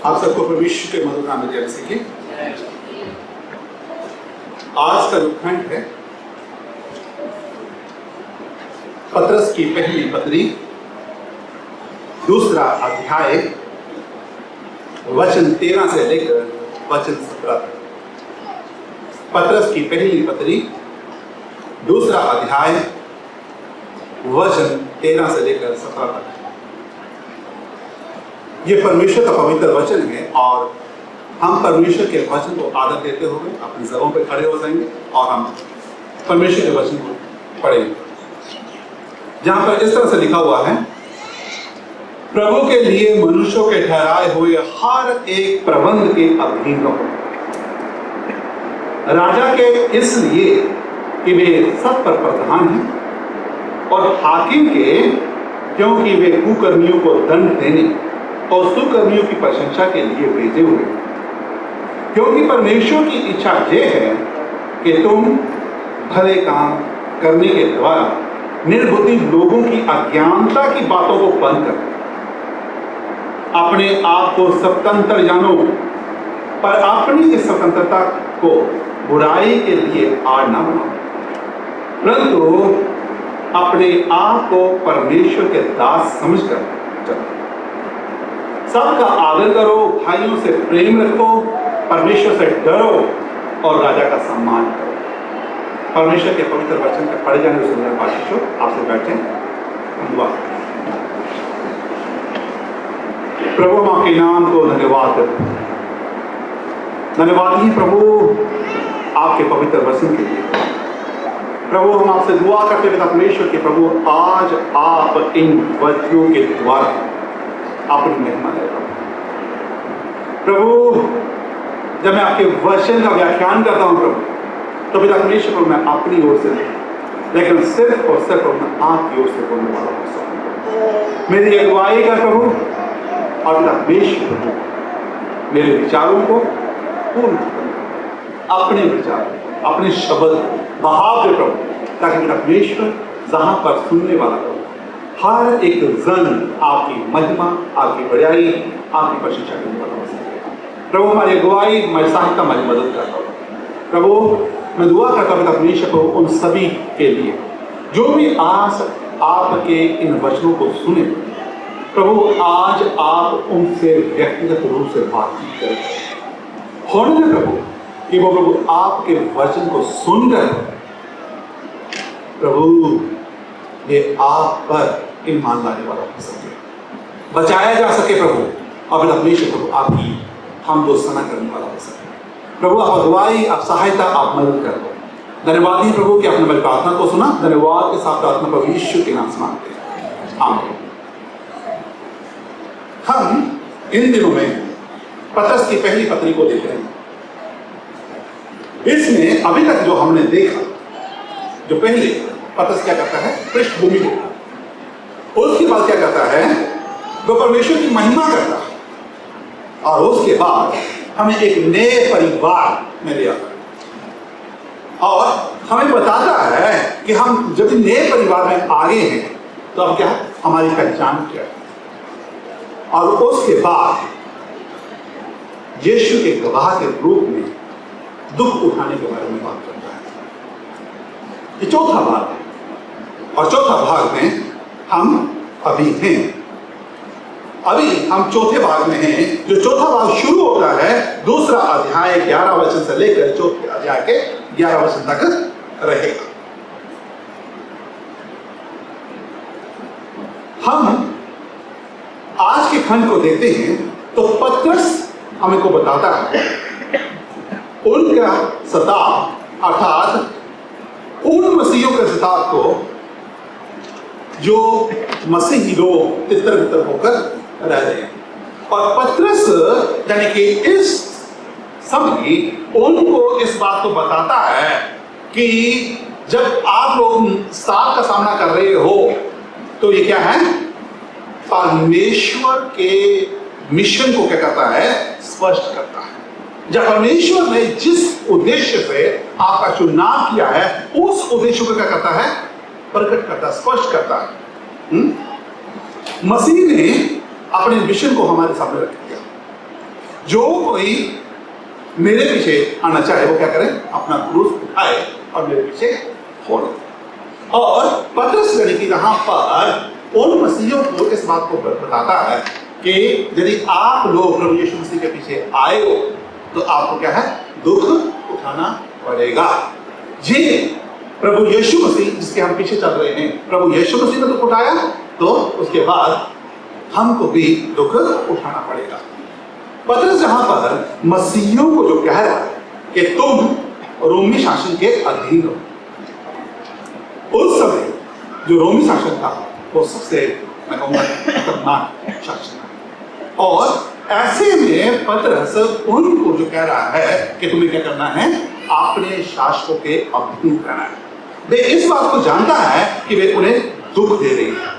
आप सबको परमेश्वर के मधुर नाम में जय मसीह की। आज का जो खंड है पतरस की पहली पत्री, दूसरा अध्याय, वचन 13 से लेकर वचन 17 तक। पतरस की पहली पत्री, दूसरा अध्याय, वचन 13 से लेकर 17 तक। ये परमेश्वर का पवित्र वचन है और हम परमेश्वर के वचन को आदर देते हुए अपनी जगहों पर खड़े हो जाएंगे और हम परमेश्वर के वचन को पढ़ेंगे। जहां पर इस तरह से लिखा हुआ है, प्रभु के लिए मनुष्यों के ठहराए हुए हर एक प्रबंध के अधीन रहो, राजा के इसलिए कि वे सब पर प्रधान हैं, और हाकिम के क्योंकि वे कुकर्मियों को दंड देने और सुकर्मियों की प्रशंसा के लिए भेजे हुए, क्योंकि परमेश्वर की इच्छा यह है कि तुम भले काम करने के द्वारा निर्बुद्धि लोगों की अज्ञानता की बातों को बंद कर अपने आप को स्वतंत्र जानो, पर अपनी इस स्वतंत्रता को बुराई के लिए आड़ न बनाओ, परंतु अपने आप को परमेश्वर के दास समझकर चलो। सबका आदर करो, भाइयों से प्रेम रखो, परमेश्वर से डरो और राजा का सम्मान करो। परमेश्वर के पवित्र वचन के पढ़े जाने सुनने आशीष हो। आपसे बैठे हम दुआ। प्रभु हम आपके नाम को धन्यवाद देते हैं। धन्यवाद ही प्रभु आपके पवित्र वचन के लिए। प्रभु हम आपसे दुआ करते हुए परमेश्वर के प्रभु आज आप इन वचनों के द्वारा अपनी महिमा ले प्रभु। जब मैं आपके वचन का व्याख्यान करता हूं प्रभु, तो पिता परमेश्वर को मैं अपनी ओर से नहीं, लेकिन सिर्फ और सिर्फ मैं आपकी ओर से बोलने वाला हूं। मेरी अगुवाई कर प्रभु, और पिता परमेश्वर प्रभु मेरे विचारों को पूर्ण अपने विचार, अपने शब्द बहाव दे प्रभु, ताकि पिता परमेश्वर जहां पर सुनने वाला प्रभु हर एक जन आपकी महिमा, आपकी बड़ाई, आपकी प्रशंसा करने वाला हो सके। प्रभु हमारी अगुवाई, हमारी सहायता, हमारी मदद करता हूँ प्रभु। मैं दुआ करता हूँ परमेश्वर को उन सभी के लिए जो भी आज आपके इन वचनों को सुने प्रभु, आज आप उनसे व्यक्तिगत रूप से बातचीत करें। होने दे प्रभु कि वो प्रभु आपके वचन को सुनकर प्रभु ये आप पर ईमान लाने वाला हो सके, बचाया जा सके प्रभु, और फिर परमेश्वर प्रभु आपकी हम दो सना करने वाला हो सके। प्रभु आप अगुवाई, आप सहायता, आप मदद कर दो। धन्यवाद ही प्रभु कि आपने मेरी प्रार्थना को सुना। धन्यवाद के साथ प्रार्थना प्रभु यीशु के नाम से मांगते हैं, आमीन। हम इन दिनों में पतरस की पहली पत्री को देख रहे हैं। इसमें अभी तक जो हमने देखा, जो पहले पतरस क्या करता है, पृष्ठभूमि देता है, उसके बाद क्या करता है, वो परमेश्वर की महिमा करता है, और उसके बाद हमें एक नए परिवार में ले आता है और हमें बताता है कि हम जब नए परिवार में आगे हैं तो अब क्या है, हमारी पहचान क्या है। और उसके बाद यीशु के गवाह के रूप में दुख उठाने के बारे में बात करता है। ये चौथा भाग है, और चौथा भाग में हम अभी हैं। अभी हम चौथे भाग में हैं। जो चौथा भाग शुरू होता है दूसरा अध्याय 11 वचन से लेकर चौथे अध्याय के 11 वचन तक रहेगा। हम आज के खंड को देखते हैं तो पतरस हमें को बताता है उनका सताव, अर्थात उन मसीहियों के सताव को जो मसीही लोग तितर बितर होकर रह रहे हैं। और पतरस यानी कि इस समय उनको इस बात को बताता है कि जब आप लोग साथ का सामना कर रहे हो तो ये क्या है, परमेश्वर के मिशन को क्या करता है, स्पष्ट करता है। जब परमेश्वर ने जिस उद्देश्य से आपका चुनाव किया है उस उद्देश्य को क्या करता है, प्रकट करता है, स्पष्ट करता है। मसीह ने अपने मिशन को हमारे सामने रख दिया। जो कोई मेरे पीछे आना चाहे वो क्या करे, अपना क्रूस उठाए और मेरे पीछे फोड़े। और पतरस यानी कि यहाँ पर उन मसीहियों को इस बात को बताता है कि यदि आप लोग प्रभु यीशु मसीह के पीछे आए हो तो आपको क्या है, दुख उठाना पड़ेगा। जी प्रभु यीशु मसीह जिसके हम पीछे चल रहे हैं, प्रभु यीशु मसीह ने दुख उठाया तो उसके बाद हमको भी दुख उठाना पड़ेगा। पतरस जहां पर मसीहियों को जो कह रहा है कि तुम रोमी शासन के अधीन हो, उस समय जो रोमी शासन था वो सबसे मैं कहूँगा खतरनाक शासन है। और ऐसे में पतरस उनको जो कह रहा है कि तुम्हें क्या करना है, अपने शासकों के अधीन करना है। वे इस बात को जानता है कि वे उन्हें दुख दे रही है।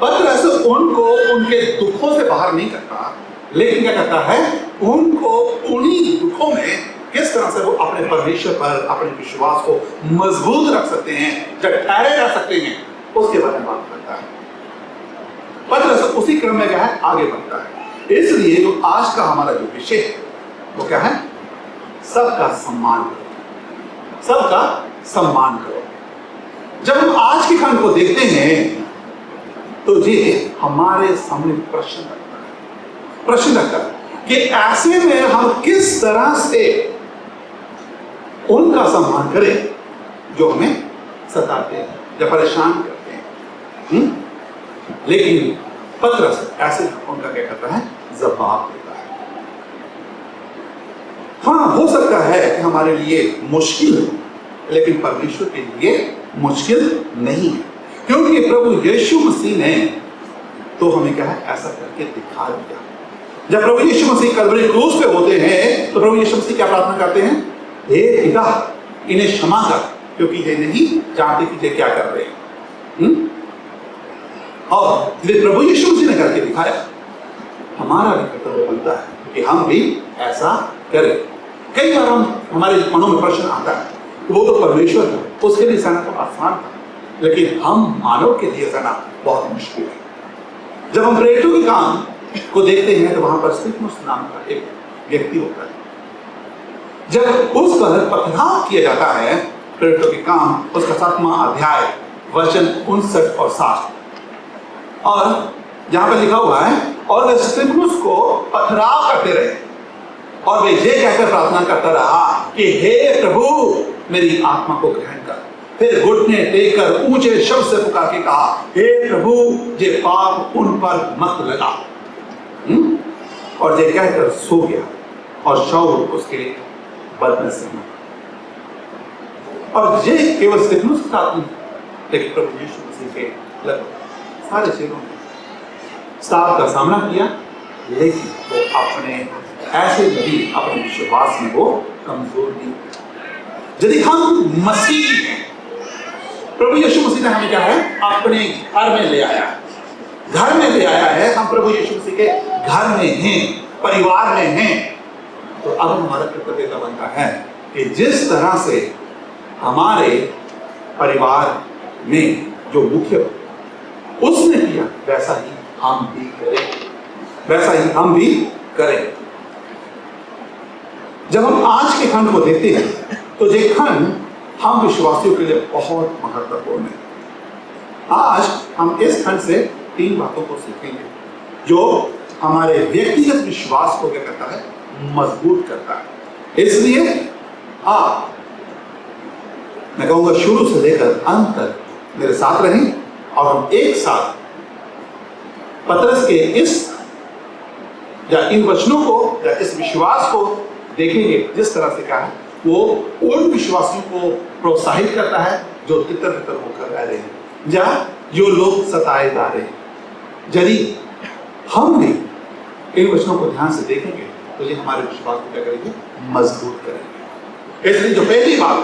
पतरस उनको उनके दुखों से बाहर नहीं करता, लेकिन क्या करता है, उनको उन्हीं दुखों में किस तरह से वो अपने परमेश्वर पर अपने विश्वास को मजबूत रख सकते हैं, जब ठहरे रह सकते हैं, उसके बारे में बात करता है। पतरस उसी क्रम में क्या है, आगे बढ़ता है। इसलिए जो आज का हमारा जो विषय है वो क्या है, सबका सम्मान करो, सबका सम्मान करो। जब हम आज के खंड को देखते हैं तो ये हमारे सामने प्रश्न रखता है कि ऐसे में हम किस तरह से उनका सम्मान करें जो हमें सताते हैं या परेशान करते हैं। लेकिन पतरस ऐसे उनका क्या करता है, जवाब देता है। हाँ, हो सकता है कि हमारे लिए मुश्किल हो, लेकिन परमेश्वर के लिए मुश्किल नहीं है, क्योंकि प्रभु यीशु मसीह ने तो हमें क्या है, ऐसा करके दिखा दिया। जब प्रभु यीशु मसीह कलवरी क्रूस पे होते हैं तो प्रभु यीशु मसीह क्या प्रार्थना करते हैं, हे पिता इन्हें क्षमा कर क्योंकि ये नहीं जानते कि ये क्या कर रहे हैं। और ये प्रभु यीशु मसीह ने करके दिखाया। हमारा भी कर्तव्य बनता है कि हम भी ऐसा करें। कई बार हमारे मनों में प्रश्न आता है, वो तो परमेश्वर है, उसके लिए सहना तो आसान था, लेकिन हम मानव के लिए सहना बहुत मुश्किल है। जब हम प्रेरितों के काम को देखते हैं तो वहां पर स्तिफनुस नाम का एक व्यक्ति होता है। जब उस पर पथराव किया जाता है, प्रेरितों के काम उसका 7वां अध्याय वचन 59 और 60, और जहां पर लिखा हुआ है, और वे स्तिफनुस को पथराव करते रहे और वे ये कहकर प्रार्थना करता रहा कि हे प्रभु मेरी आत्मा को ग्रहण कर। फिर घुटने टेक कर ऊंचे शब्द से पुकार के कहा, हे प्रभु ये पाप उन पर मत लगा। और ये कहकर सो गया और शाऊल उसके बदन से मरा। और ये केवल स्तिफनुस के साथ नहीं, लेकिन प्रभु यीशु मसीह के लगभग सारे चेलों ने साहब का सामना किया, लेकिन वो अपने ऐसे भी अपने विश्वास में वो कमजोर नहीं। यदि हम मसीह हैं, प्रभु यीशु मसीह ने हमें क्या है अपने घर में ले आया, घर में ले आया है। हम प्रभु यीशु मसीह के घर में हैं, परिवार में हैं। तो अब हमारा कर्तव्य का बनता है कि जिस तरह से हमारे परिवार में जो मुख्य उसने किया, वैसा ही हम भी करें, वैसा ही हम भी करें। जब हम आज के खंड को देखते हैं तो ये खंड हम विश्वासियों के लिए बहुत महत्वपूर्ण है। आज हम इस खंड से 3 बातों को सीखेंगे जो हमारे व्यक्तिगत विश्वास को क्या करता है, मजबूत करता है। इसलिए मैं कहूंगा शुरू से लेकर अंत तक मेरे साथ रहें और हम एक साथ पतरस के इस या इन वचनों को या इस विश्वास को देखेंगे, जिस तरह से क्या है वो उन विश्वासियों को प्रोत्साहित करता है जो तितर बितर होकर रह रहे हैं या जो लोग सताए जा रहे हैं। यदि हम भी इन वचनों को ध्यान से देखेंगे तो ये हमारे विश्वास को क्या करेंगे, मजबूत करेंगे। इसलिए जो पहली बात,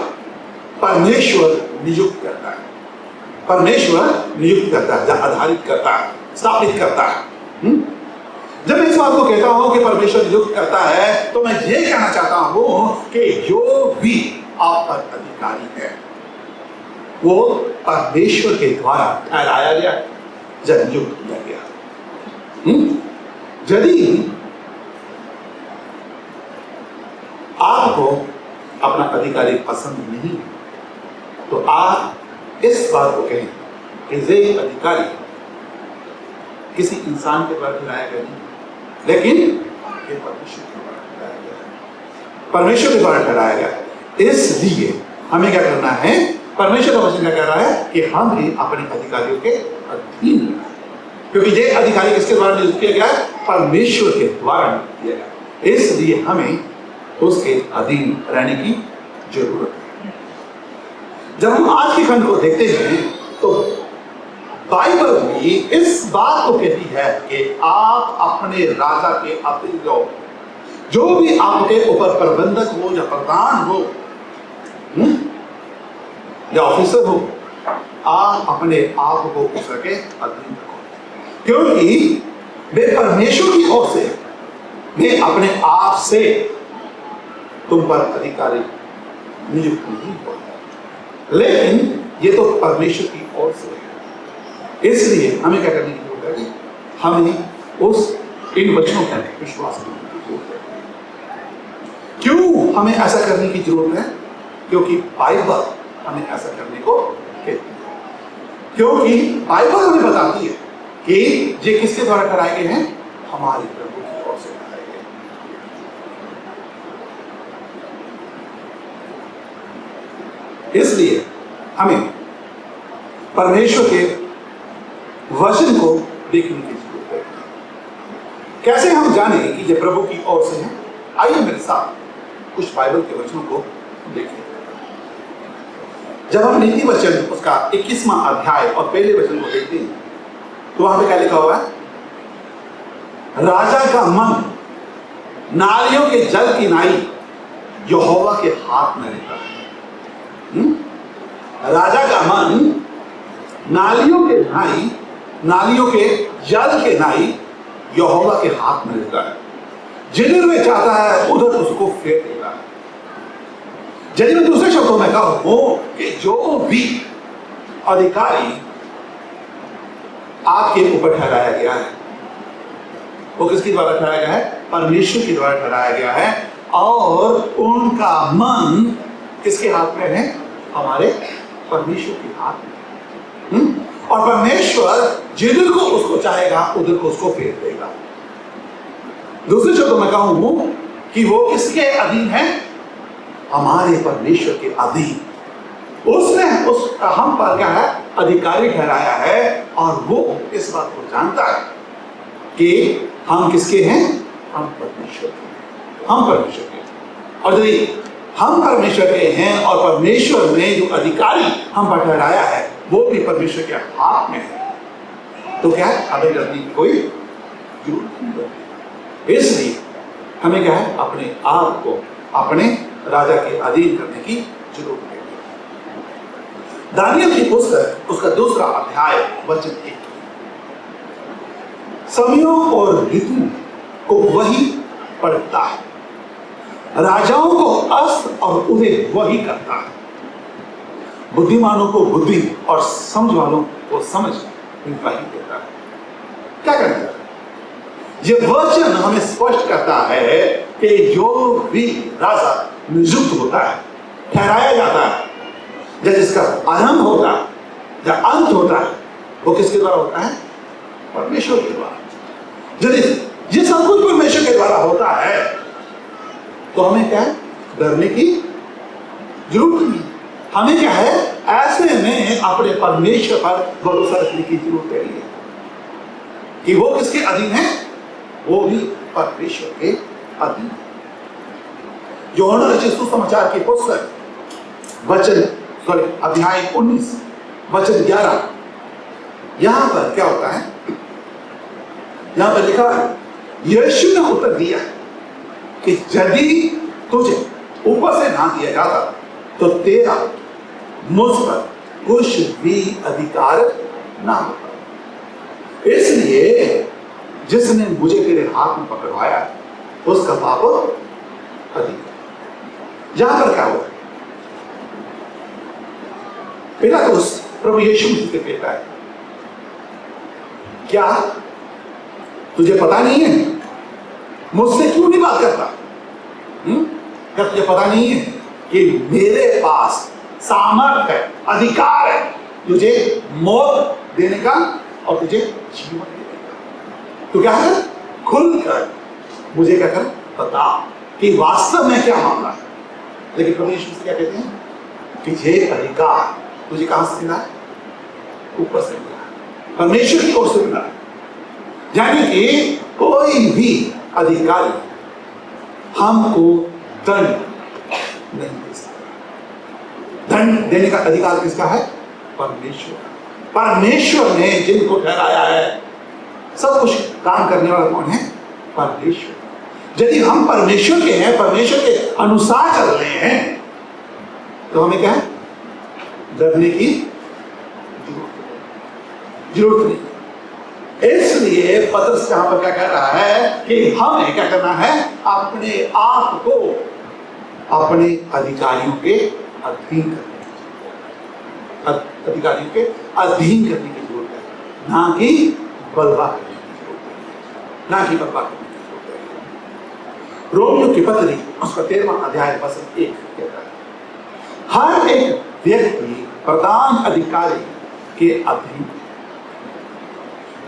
परमेश्वर नियुक्त करता है, परमेश्वर नियुक्त करता है, आधारित करता है, स्थापित करता है। जब मैं इस बात को कहता हूं कि परमेश्वर नियुक्त करता है तो मैं ये कहना चाहता हूं कि जो भी आप पर अधिकारी है वो परमेश्वर के द्वारा ठहराया गया या नियुक्त किया गया। यदि आपको अपना अधिकारी पसंद नहीं है तो आप इस बात को कहें कि ये अधिकारी किसी इंसान के द्वारा ठहराया गया नहीं, लेकिन ये परमेश्वर के द्वारा ठहराया गया है, परमेश्वर के द्वारा ठहराया गया। इसलिए हमें क्या करना है, परमेश्वर का वचन क्या कह रहा है कि हम भी अपने अधिकारियों के अधीन हैं, क्योंकि ये अधिकारी किसके द्वारा नियुक्त किया गया है, परमेश्वर के द्वारा नियुक्त किया गया। इसलिए हमें उसके अधीन रहने की जरूरत है। जब हम आज के खंड को देखते हैं तो बाइबल भी इस बात को कहती है कि आप अपने राजा के अधीन रहो। जो भी आपके ऊपर प्रबंधक हो या प्रधान हो या ऑफिसर हो, आप अपने आप को उसके अधीन रखो, क्योंकि वे परमेश्वर की ओर से, वे अपने आप से तुम पर अधिकारी नियुक्त नहीं हुआ, लेकिन ये तो परमेश्वर की ओर से है। इसलिए हमें क्या करने की जरूरत है कि हमें उस इन वचनों पर विश्वास करने की जरूरत है। क्यों हमें ऐसा करने की जरूरत है? क्योंकि बाइबल हमें ऐसा करने को कहती है, क्योंकि बाइबल हमें बताती है कि ये किसके द्वारा ठहराए गए हैं, हमारे प्रभु की ओर से ठहराए गए। इसलिए हमें परमेश्वर के वचन को देखने की जरूरत है। कैसे हम जाने कि ये प्रभु की ओर से है? आइए मेरे साथ कुछ बाइबल के वचनों को देखें। जब हम नीति वचन उसका 21वां अध्याय और पहले वचन को देखते हैं तो वहां पे क्या लिखा हुआ है, राजा का मन नालियों के जल की नाई यहोवा के हाथ में रहता है। राजा का मन नालियों के जल के नाई यहोवा के हाथ में रहता है। जिधर वे चाहता है उधर उसको फेर देता है। यदि मैं दूसरे शब्दों में कहूं कि जो भी अधिकारी आपके ऊपर ठहराया गया है वो किसके द्वारा ठहराया गया है, परमेश्वर के द्वारा ठहराया गया है, और उनका मन किसके हाथ में है, हमारे परमेश्वर के हाथ में। और परमेश्वर जिधर को उसको चाहेगा उधर को उसको फेर देगा। दूसरे शब्दों में कहूं कि वो किसके अधीन है, हमारे परमेश्वर के अधीन। उसने हम पर क्या है, अधिकारी ठहराया है, और वो इस बात को जानता है कि हम किसके हैं, हम परमेश्वर के हैं। हम परमेश्वर के हैं। और यदि हम परमेश्वर के हैं और परमेश्वर ने जो अधिकारी हम पर ठहराया है वो भी परमेश्वर के हाथ में है, तो क्या है, हमें डरने की कोई जरूरत नहीं होती। इसलिए हमें क्या है, अपने आप को अपने राजा के अधीन करने की जरूरत है। दानियल की पुस्तक उसका 2 अध्याय वचन 1, समयों और ऋतु को वही पढ़ता है, राजाओं को अस्त और उदय वही करता है, बुद्धिमानों को बुद्धि और समझ वालों को समझ वही देता है। क्या करना है? ये वचन हमें स्पष्ट करता है कि जो भी राजा नियुक्त होता है, ठहराया जाता है, या जिसका आरंभ होता है या अंत होता है, वो किसके द्वारा होता है? परमेश्वर के द्वारा। यदि ये सब कुछ परमेश्वर के द्वारा होता है तो हमें क्या है, डरने की जरूरत नहीं। हमें क्या है, ऐसे में अपने परमेश्वर पर भरोसा रखने की जरूरत है कि वो किसके अधीन है? वो भी परमेश्वर के अधीन। यूहन्ना रचित सुसमाचार की पुस्तक अध्याय 19 वचन 11, यहां पर क्या होता है? यहां पर लिखा है, यीशु ने उत्तर दिया कि यदि तुझे ऊपर से ना दिया जाता तो तेरा मुझ पर कुछ भी अधिकार ना होता। इसलिए जिसने मुझे तेरे हाथ में पकड़वाया उसका पाप अधिक। यहां पर क्या हुआ? पिलातुस प्रभु यीशु मसीह से कहता है, क्या तुझे पता नहीं है? मुझसे क्यों नहीं बात करता? क्या तुझे पता नहीं है कि मेरे पास सामर्थ्य है, अधिकार है तुझे मौत देने का और तुझे जीवन देने का? तो क्या है, खुलकर मुझे क्या कर बता कि वास्तव में क्या मामला है। लेकिन प्रभु यीशु से क्या कहते हैं कि ये अधिकार तुझे कहां से मिला है? ऊपर से मिला है, परमेश्वर की ओर से मिला है। यानी कि कोई भी अधिकारी हमको दंड नहीं दे सकता। दंड देने का अधिकार किसका है? परमेश्वर। परमेश्वर ने जिनको ठहराया है, सब कुछ काम करने वाला कौन है? परमेश्वर। यदि हम परमेश्वर के हैं, परमेश्वर के अनुसार चल रहे हैं, तो हमें क्या है, डरने की जरूरत नहीं। इसलिए पतरस यहां पर क्या कह रहा है कि हमें क्या करना है, अपने आप को अपने अधिकारियों के अधीन करने की, अधिकारियों के अधीन करने की जरूरत है, ना कि बलवा करने की जरूरत है, ना कि बलवा करने की जरूरत है। रोमियो की पत्री उसका 13वां अध्याय वचन 1 कहता है, हर एक व्यक्ति प्रधान अधिकारी के अधीन,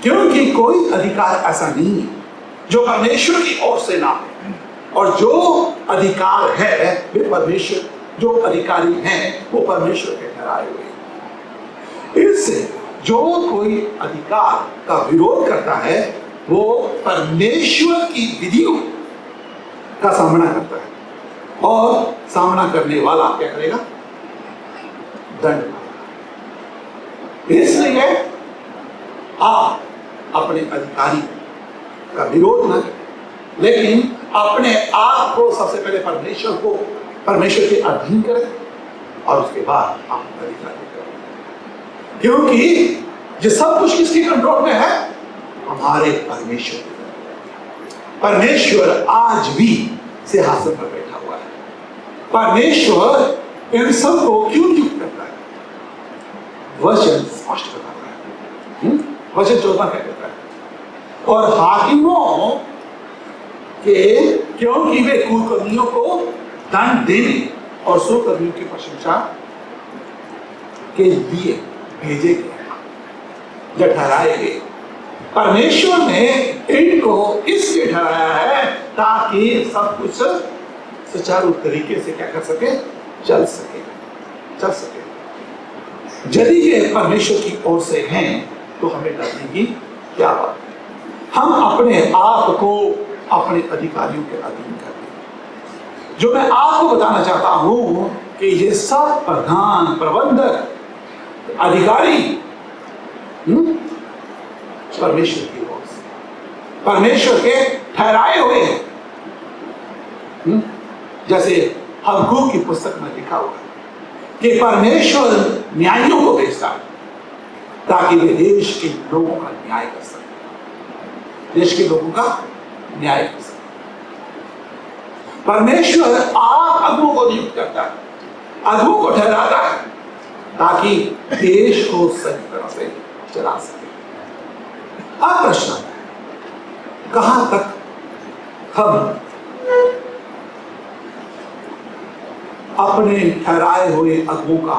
क्योंकि कोई अधिकार ऐसा नहीं है जो परमेश्वर की ओर से ना हो, और जो अधिकार है वे परमेश्वर, जो अधिकारी हैं वो परमेश्वर के ठहराए हुए। इससे जो कोई अधिकार का विरोध करता है वो परमेश्वर की विधियों का सामना करता है, और सामना करने वाला क्या करेगा? दंड। इसलिए आप अपने अधिकारी का विरोध न करें, लेकिन अपने आप को सबसे पहले परमेश्वर के अधीन करें, और उसके बाद आप अधिकारी करें। क्योंकि ये सब कुछ किसके कंट्रोल में है? हमारे परमेश्वर। परमेश्वर आज भी सिंहासन पर बैठा हुआ है। परमेश्वर इन सब को क्यों नियुक्त करता है? वचन स्पष्ट बताता है। वचन 14 क्या कहता है? और हाकिमों के, क्योंकि वे कुकर्मियों को दंड देने और सुकर्मियों की प्रशंसा के लिए भेजे गए या ठहराए गए। परमेश्वर ने इनको इसलिए ठहराया है ताकि सब कुछ सुचारू तरीके से क्या कर सके? चल सके। यदि ये परमेश्वर की ओर से हैं तो हमें डरने की क्या बात है? हम अपने आप को अपने अधिकारियों के अधीन कर दें। जो मैं आपको बताना चाहता हूं कि ये सब प्रधान, प्रबंधक, अधिकारी परमेश्वर की ओर से, परमेश्वर के ठहराए हुए हैं। जैसे हबक्कूक की पुस्तक में लिखा हुआ है कि परमेश्वर न्यायियों को भेजता है ताकि वे देश के लोगों का न्याय कर सके, देश के लोगों का न्याय कर सके। परमेश्वर आप अगुओं को नियुक्त करता है, अगुओं को ठहराता है ताकि देश को सही तरह से चला सके। अब प्रश्न आता है, कहां तक हम अपने ठहराए हुए अगुओं का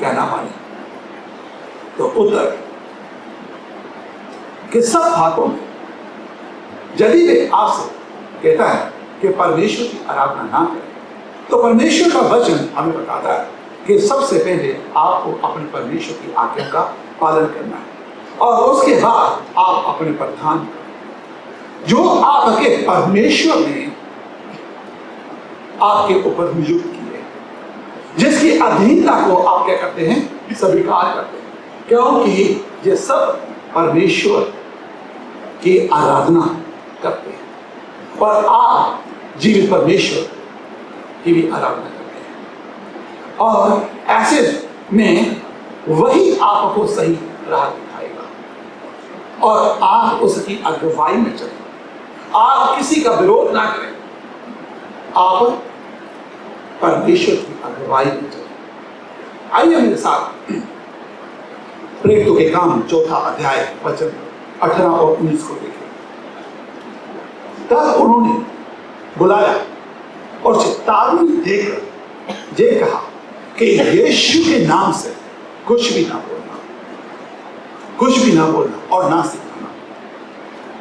कहना माने? तो उत्तर कि सब हाथों में, यदि वे आपसे कहता है कि परमेश्वर की आराधना ना करें, तो परमेश्वर का वचन हमें बताता है कि सबसे पहले आपको अपने परमेश्वर की आज्ञा का पालन करना है और उसके बाद आप अपने प्रधान जो आपके परमेश्वर ने आपके ऊपर नियुक्त किए, जिसकी अधीनता को आप क्या करते हैं? स्वीकार करते हैं, क्योंकि ये सब परमेश्वर की आराधना करते हैं और आप जीवित परमेश्वर की भी आराधना करते हैं। और ऐसे में वही आपको सही राह दिखाएगा और आप उसकी अगुवाई में चलें। आप किसी का विरोध ना करें, आप परमेश्वर की अगुवाई में चलें। आइए मेरे साथ प्रेरितों के काम 4 अध्याय वचन 18 और 19 को देखें। तब उन्होंने बुलाया और चेतावनी देकर ये कहा कि यीशु के नाम से कुछ भी ना बोलना, कुछ भी ना बोलना और ना सिखाना।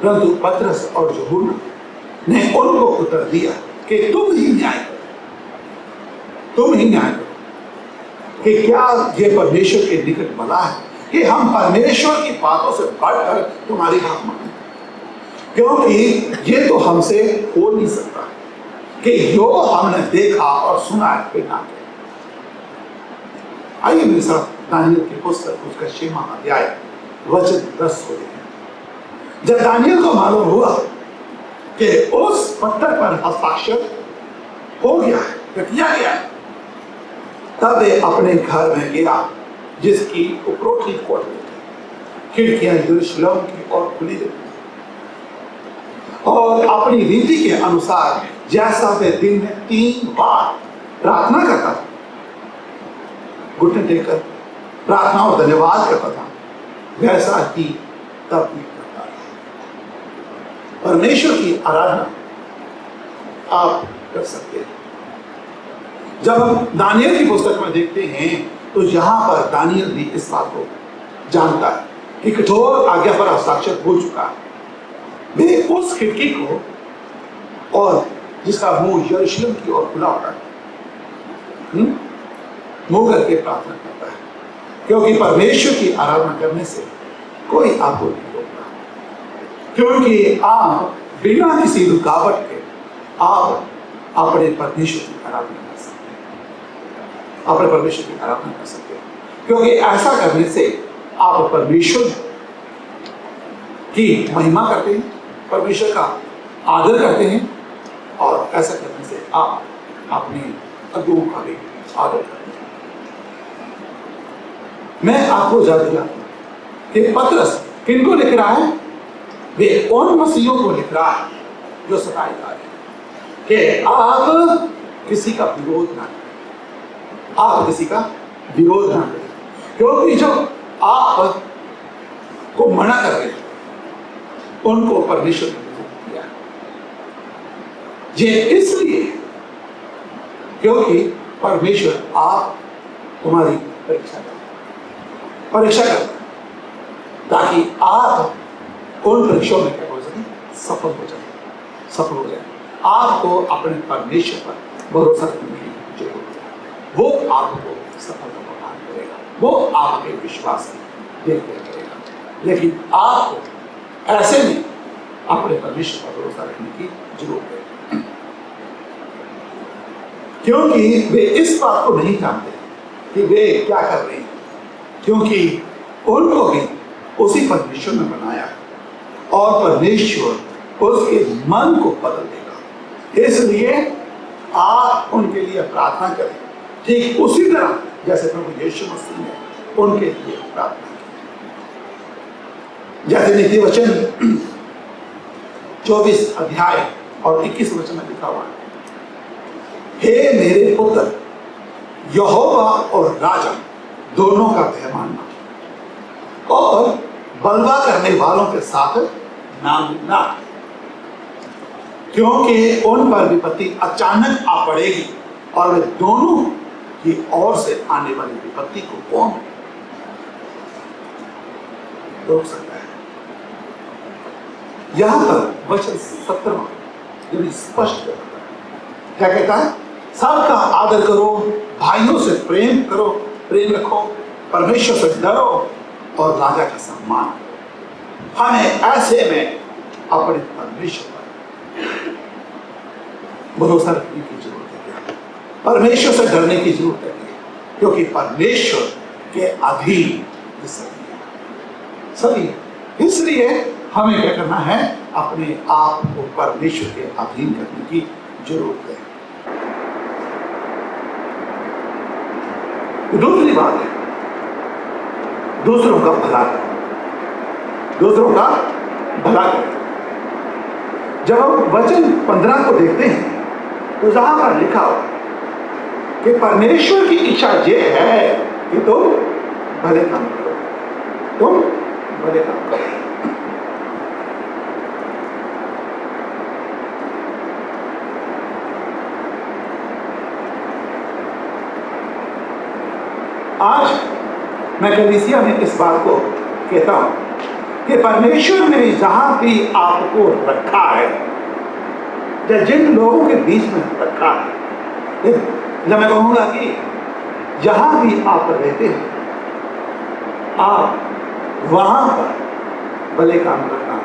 परंतु पतरस और यूहन्ना ने उनको उत्तर दिया कि तुम ही न्याय करो, तुम ही न्याय करो कि क्या ये परमेश्वर के निकट भला है कि हम परमेश्वर की बातों से बढ़कर तुम्हारी बात माने? क्योंकि ये तो हमसे हो नहीं सकता कि जो हमने देखा और सुना है फिर ना करें। आइए मेरे साथ दानियल की पुस्तक उसका 6वां अध्याय वचन 10 को देखें। जब दानियल को मालूम हुआ कि उस पत्थर पर हस्ताक्षर हो गया है, किया गया है, तब वे अपने घर में गया जिसकी उपरोक्ति कोठरी थी। खिड़कियां यरूशलेम की ओर खुली रहती और अपनी रीति के अनुसार जैसा वे दिन में 3 बार प्रार्थना करता था, घुटने टेककर प्रार्थना और धन्यवाद करता था, वैसा ही तब भी करता था। परमेश्वर की आराधना आप कर सकते हैं। जब हम दानियल की पुस्तक में देखते हैं तो यहां पर दानियल भी इस बात को जानता है कि कठोर आज्ञा पर हस्ताक्षर हो चुका है। वे उस खिड़की को और जिसका मुंह यरूशलेम की ओर खुला होता है, मुंह करके प्रार्थना करता है, क्योंकि परमेश्वर की आराधना करने से कोई आपको नहीं रोकता, क्योंकि आप बिना किसी रुकावट के आप अपने परमेश्वर की आराधना कर सकते हैं, अपने परमेश्वर की आराधना कर सकते हैं, क्योंकि ऐसा करने से आप परमेश्वर की महिमा करते हैं, परमेश्वर का आदर करते हैं और ऐसा करने से आप अपने अगुओं का भी आदर करते हैं। मैं आपको याद दिलाता हूं कि पतरस किनको लिख रहा है? वे उन मसीहों को लिख रहा है जो सताए जा रहे हैं कि आप किसी का विरोध ना करें, आप किसी का विरोध ना करें, क्योंकि जो आप को मना कर रहे हैं उनको परमेश्वर ने दिया है। ये इसलिए क्योंकि परमेश्वर आप तुम्हारी परीक्षा करता है ताकि आप उन परीक्षाओं में क्या हो सके? सफल हो जाए। आपको अपने परमेश्वर पर भरोसा रखने की जरूरत है। वो आपको सफलता प्रदान करेगा, वो आपके विश्वास की देखरेख करेगा। लेकिन आपको ऐसे में अपने परमेश्वर पर भरोसा रखने की जरूरत है, क्योंकि वे इस बात को नहीं जानते कि वे क्या कर रहे हैं, क्योंकि उनको भी उसी परमेश्वर ने बनाया और परमेश्वर उसके मन को बदल देगा। इसलिए आप उनके लिए प्रार्थना करें, ठीक उसी तरह जैसे प्रभु यीशु मसीह ने उनके लिए प्रार्थना की। जैसे नीति वचन 24 अध्याय और 21 वचन में लिखा हुआ है, हे मेरे पुत्र, यहोवा और राजा दोनों का भय मानना और बलवा करने वालों के साथ ना मिलना, क्योंकि उन पर विपत्ति अचानक आ पड़ेगी और वे दोनों की ओर से आने वाली विपत्ति को कौन रोक सकता है। यहां पर वचन 17 स्पष्ट करता है, क्या कहता है? सबका आदर करो, भाइयों से प्रेम करो, प्रेम रखो, परमेश्वर से डरो और राजा का सम्मान करो। हमें ऐसे में अपने परमेश्वर पर भरोसा रखने की जरूरत है, परमेश्वर से डरने की जरूरत है, क्योंकि परमेश्वर के अधीन सभी। इसलिए हमें क्या करना है? अपने आप को परमेश्वर के अधीन करने की जरूरत है। दूसरी बात है, दूसरों का भला करें, दूसरों का भला करें। जब हम वचन 15 को देखते हैं तो जहां पर लिखा हो कि परमेश्वर की इच्छा यह है कि तुम भले काम करो, तुम भले काम करो। आज मैं कलीसिया में इस बात को कहता हूं कि परमेश्वर ने जहां भी आपको रखा है या जिन लोगों के बीच में रखा है, जब मैं कहूंगा कि जहां भी आप रहते हैं, आप वहां पर भले काम करना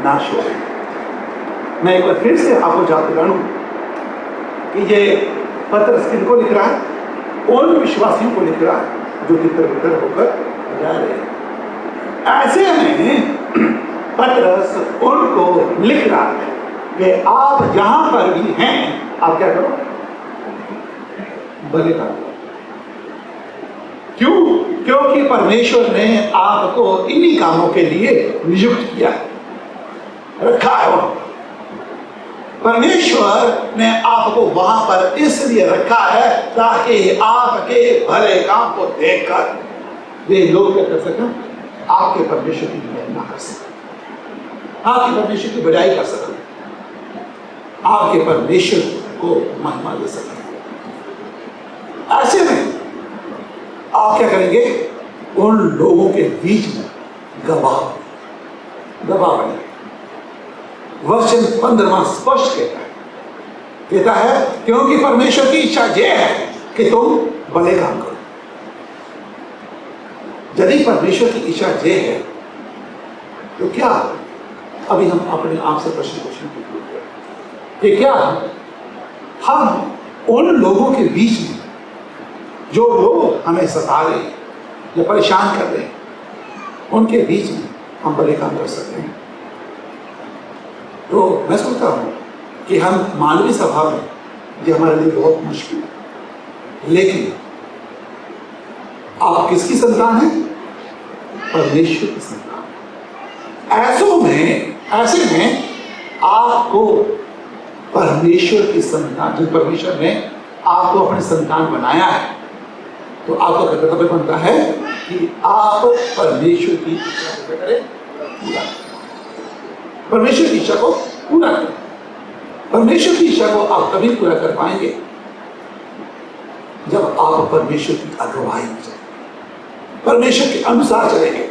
ना छोड़ें। मैं एक बार फिर से आपको याद दिलाऊं कि ये पत्र किनको लिख रहा है? उन विश्वासियों को लिख रहा है जो तितर-बितर होकर जा रहे हैं। ऐसे में पत्रस उनको लिख रहा है कि आप जहां पर भी हैं, आप क्या करो? भले काम करो। क्यों? क्योंकि परमेश्वर ने आपको इन्हीं कामों के लिए नियुक्त किया है, रखा है वहां। परमेश्वर ने आपको वहां पर इसलिए रखा है ताकि आपके भले काम को देखकर वे लोग क्या कर सकें? आपके परमेश्वर की महिमा कर सकें, आपके परमेश्वर की बड़ाई कर सकें, आपके परमेश्वर को महिमा दे सकें। ऐसे में आप क्या करेंगे? उन लोगों के बीच में गवाह बने। वचन 15 स्पष्ट कहता है क्योंकि परमेश्वर की इच्छा यह है कि तुम भले काम करो। यदि परमेश्वर की इच्छा यह है तो क्या अभी हम अपने आप से प्रश्न कि क्या हम उन लोगों के बीच में जो लोग हमें सता रहे हैं या परेशान कर रहे हैं, उनके बीच में हम भले काम कर सकते हैं? तो मैं सोचता हूं कि हम मानवीय स्वभाव में ये हमारे लिए बहुत मुश्किल है, लेकिन आप किसकी संतान हैं? परमेश्वर की संतान। ऐसे में आपको परमेश्वर की संतान, जो परमेश्वर ने आपको अपनी संतान बनाया है, तो आपका कर्तव्य बनता है कि आप परमेश्वर की इच्छा को करें, पूरा करें। परमेश्वर की इच्छा को पूरा करें। परमेश्वर की इच्छा को आप तभी पूरा कर पाएंगे जब आप परमेश्वर की अगुवाई में चलेंगे, परमेश्वर के अनुसार चलेंगे,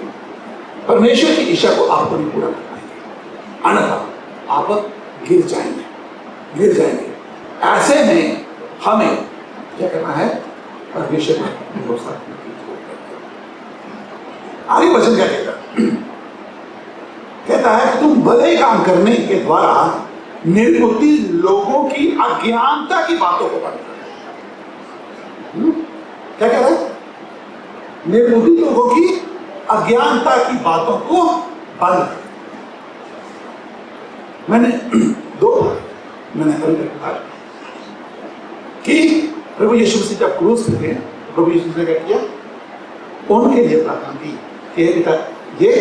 परमेश्वर की इच्छा को आप कभी पूरा कर पाएंगे, अन्यथा आप गिर जाएंगे। ऐसे में हमें क्या करना है? परमेश्वर पर भरोसा रखने की जरूरत है। आगे वचन क्या कहता है? कहता है कि तुम भले काम करने के द्वारा निर्बुद्धि लोगों की अज्ञानता की बातों को बंद करो। क्या कह रहा है? निर्बुद्धि लोगों की अज्ञानता की बातों को बंद करो। मैंने अभी तक कहा कि प्रभु यीशु मसीह जब क्रूस पे थे, प्रभु यीशु मसीह ने क्या किया? उनके लिए प्रार्थना की कि हे पिता, ये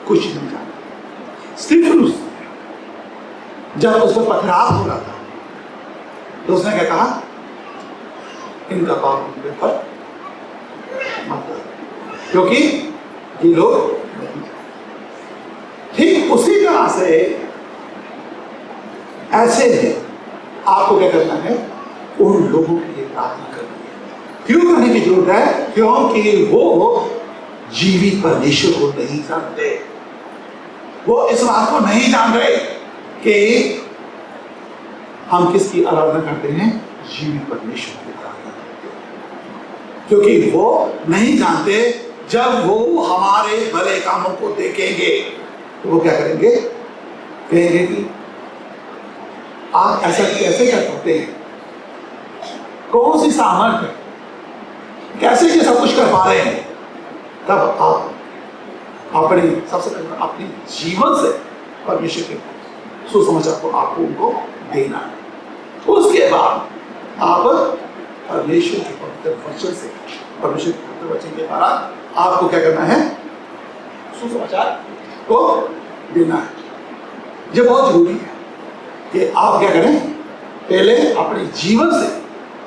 कुछ नहीं जानते। स्तिफनुस जब उस पर पथराव हो रहा था तो उसने क्या कहा? इनका पाप उनके पर मत करो, क्योंकि ये लोग ठीक उसी तरह से ऐसे में आपको क्या करना है? उन लोगों के लिए प्रार्थना करनी है। क्यों करने की जरूरत है? क्योंकि वो जीवित परमेश्वर को नहीं जानते। वो इस बात को नहीं जान रहे कि हम किसकी आराधना करते हैं? जीवित परमेश्वर की आराधना करते हैं। क्योंकि वो नहीं जानते, जब वो हमारे भले कामों को देखेंगे तो वो क्या करेंगे? कहेंगे कि आप ऐसा कैसे कर सकते हैं? कौन सी सामर्थ्य, कैसे ये सब कुछ कर पा रहे हैं? तब आप अपने सबसे पहले अपने जीवन से परमेश्वर के सुसमाचार को आपको उनको देना है। उसके बाद आप परमेश्वर के पवित्र वचन से, परमेश्वर के पवित्र वचन के द्वारा आपको क्या करना है? सुसमाचार को देना है। ये बहुत जरूरी है कि आप क्या करें? पहले अपने जीवन से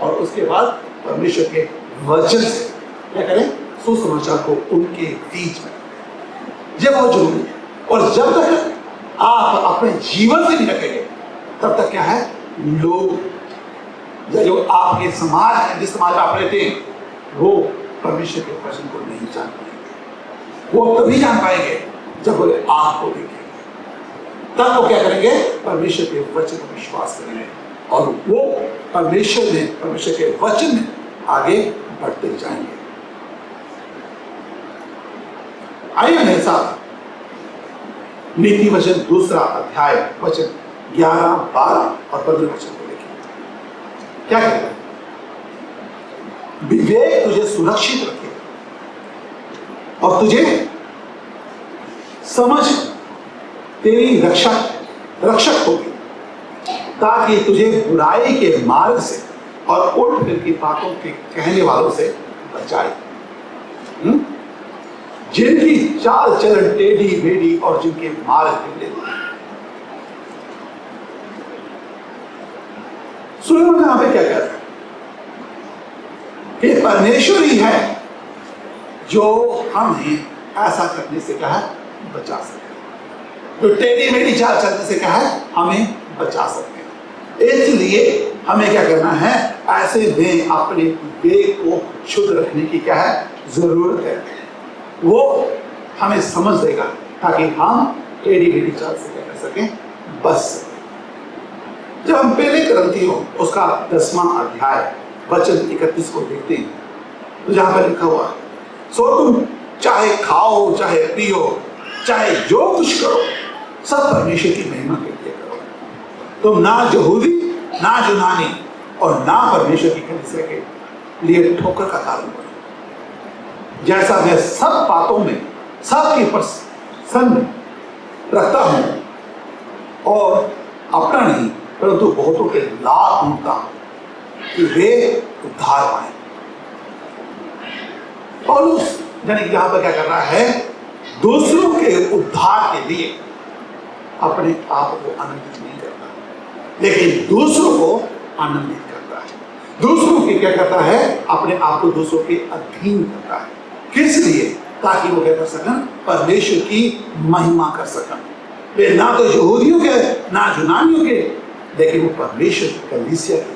और उसके बाद परमेश्वर के वचन से क्या करें? सुसमाचार को उनके बीच में, ये बहुत जरूरी है। और जब तक आप अपने जीवन से नहीं रखेंगे तब तक क्या है? लोग जो आपके समाज है, जिस समाज में आप रहते हैं, वो परमेश्वर के वचन को नहीं जान पाएंगे। वो तभी जान पाएंगे जब वो आपको देखेंगे। तब वो क्या करेंगे? परमेश्वर के वचन को विश्वास करेंगे और वो परमेश्वर के वचन में आगे बढ़ते जाएंगे। आइए मेरे साथ नीति वचन 2 अध्याय वचन 11, 12 और 15 वचन को देखें। क्या कहते हैं? विवेक तुझे सुरक्षित रखे और तुझे समझ तेरी रक्षक होगी, ताकि तुझे बुराई के मार्ग से और उल्ट फिर की बातों के कहने वालों से बचाए, जिनकी चाल चलन टेढ़ी मेढ़ी और जिनके मार्ग टेढ़े। सुनो यहां पे क्या कह रहा है कि परमेश्वर ही है जो हमें ऐसा करने से क्या है? बचा सकते हैं। तो टेढ़ी मेढ़ी चाल चलने से क्या है? हमें बचा सकते हैं। इसलिए हमें क्या करना है? ऐसे में अपने विवेक को शुद्ध रखने की क्या है? जरूरत है। वो हमें समझ देगा ताकि हम टेढ़ी मेढ़ी चाल से क्या कर सकें? बच सकें। जब हम पहले कुरिन्थियों उसका 10वां अध्याय वचन 31 को देखते हैं तो जहां पर लिखा हुआ है, सो तुम चाहे खाओ, चाहे पियो, चाहे जो कुछ करो, सब परमेश्वर की महिमा के लिए करो। तुम ना यहूदी, ना यूनानी और ना परमेश्वर की कलीसिया के लिए ठोकर का कारण बनो। जैसा मैं सब बातों में सबकी प्रसन्न रखता हूं और अपना नहीं परंतु बहुतों के लाभ ढूंढता हूं कि वे उद्धार पाए। पौलुस यानी यहां पर क्या कर रहा है? दूसरों के उद्धार के लिए अपने आप को आनंदित नहीं करता, लेकिन दूसरों को आनंदित करता है। दूसरों की क्या करता है? अपने आप को दूसरों के अधीन करता है। किस लिए? ताकि वो क्या कर सकन? परमेश्वर की महिमा कर सकन। वे ना तो यहूदियों के ना यूनानियों के, लेकिन वो परमेश्वर की कलीसिया के,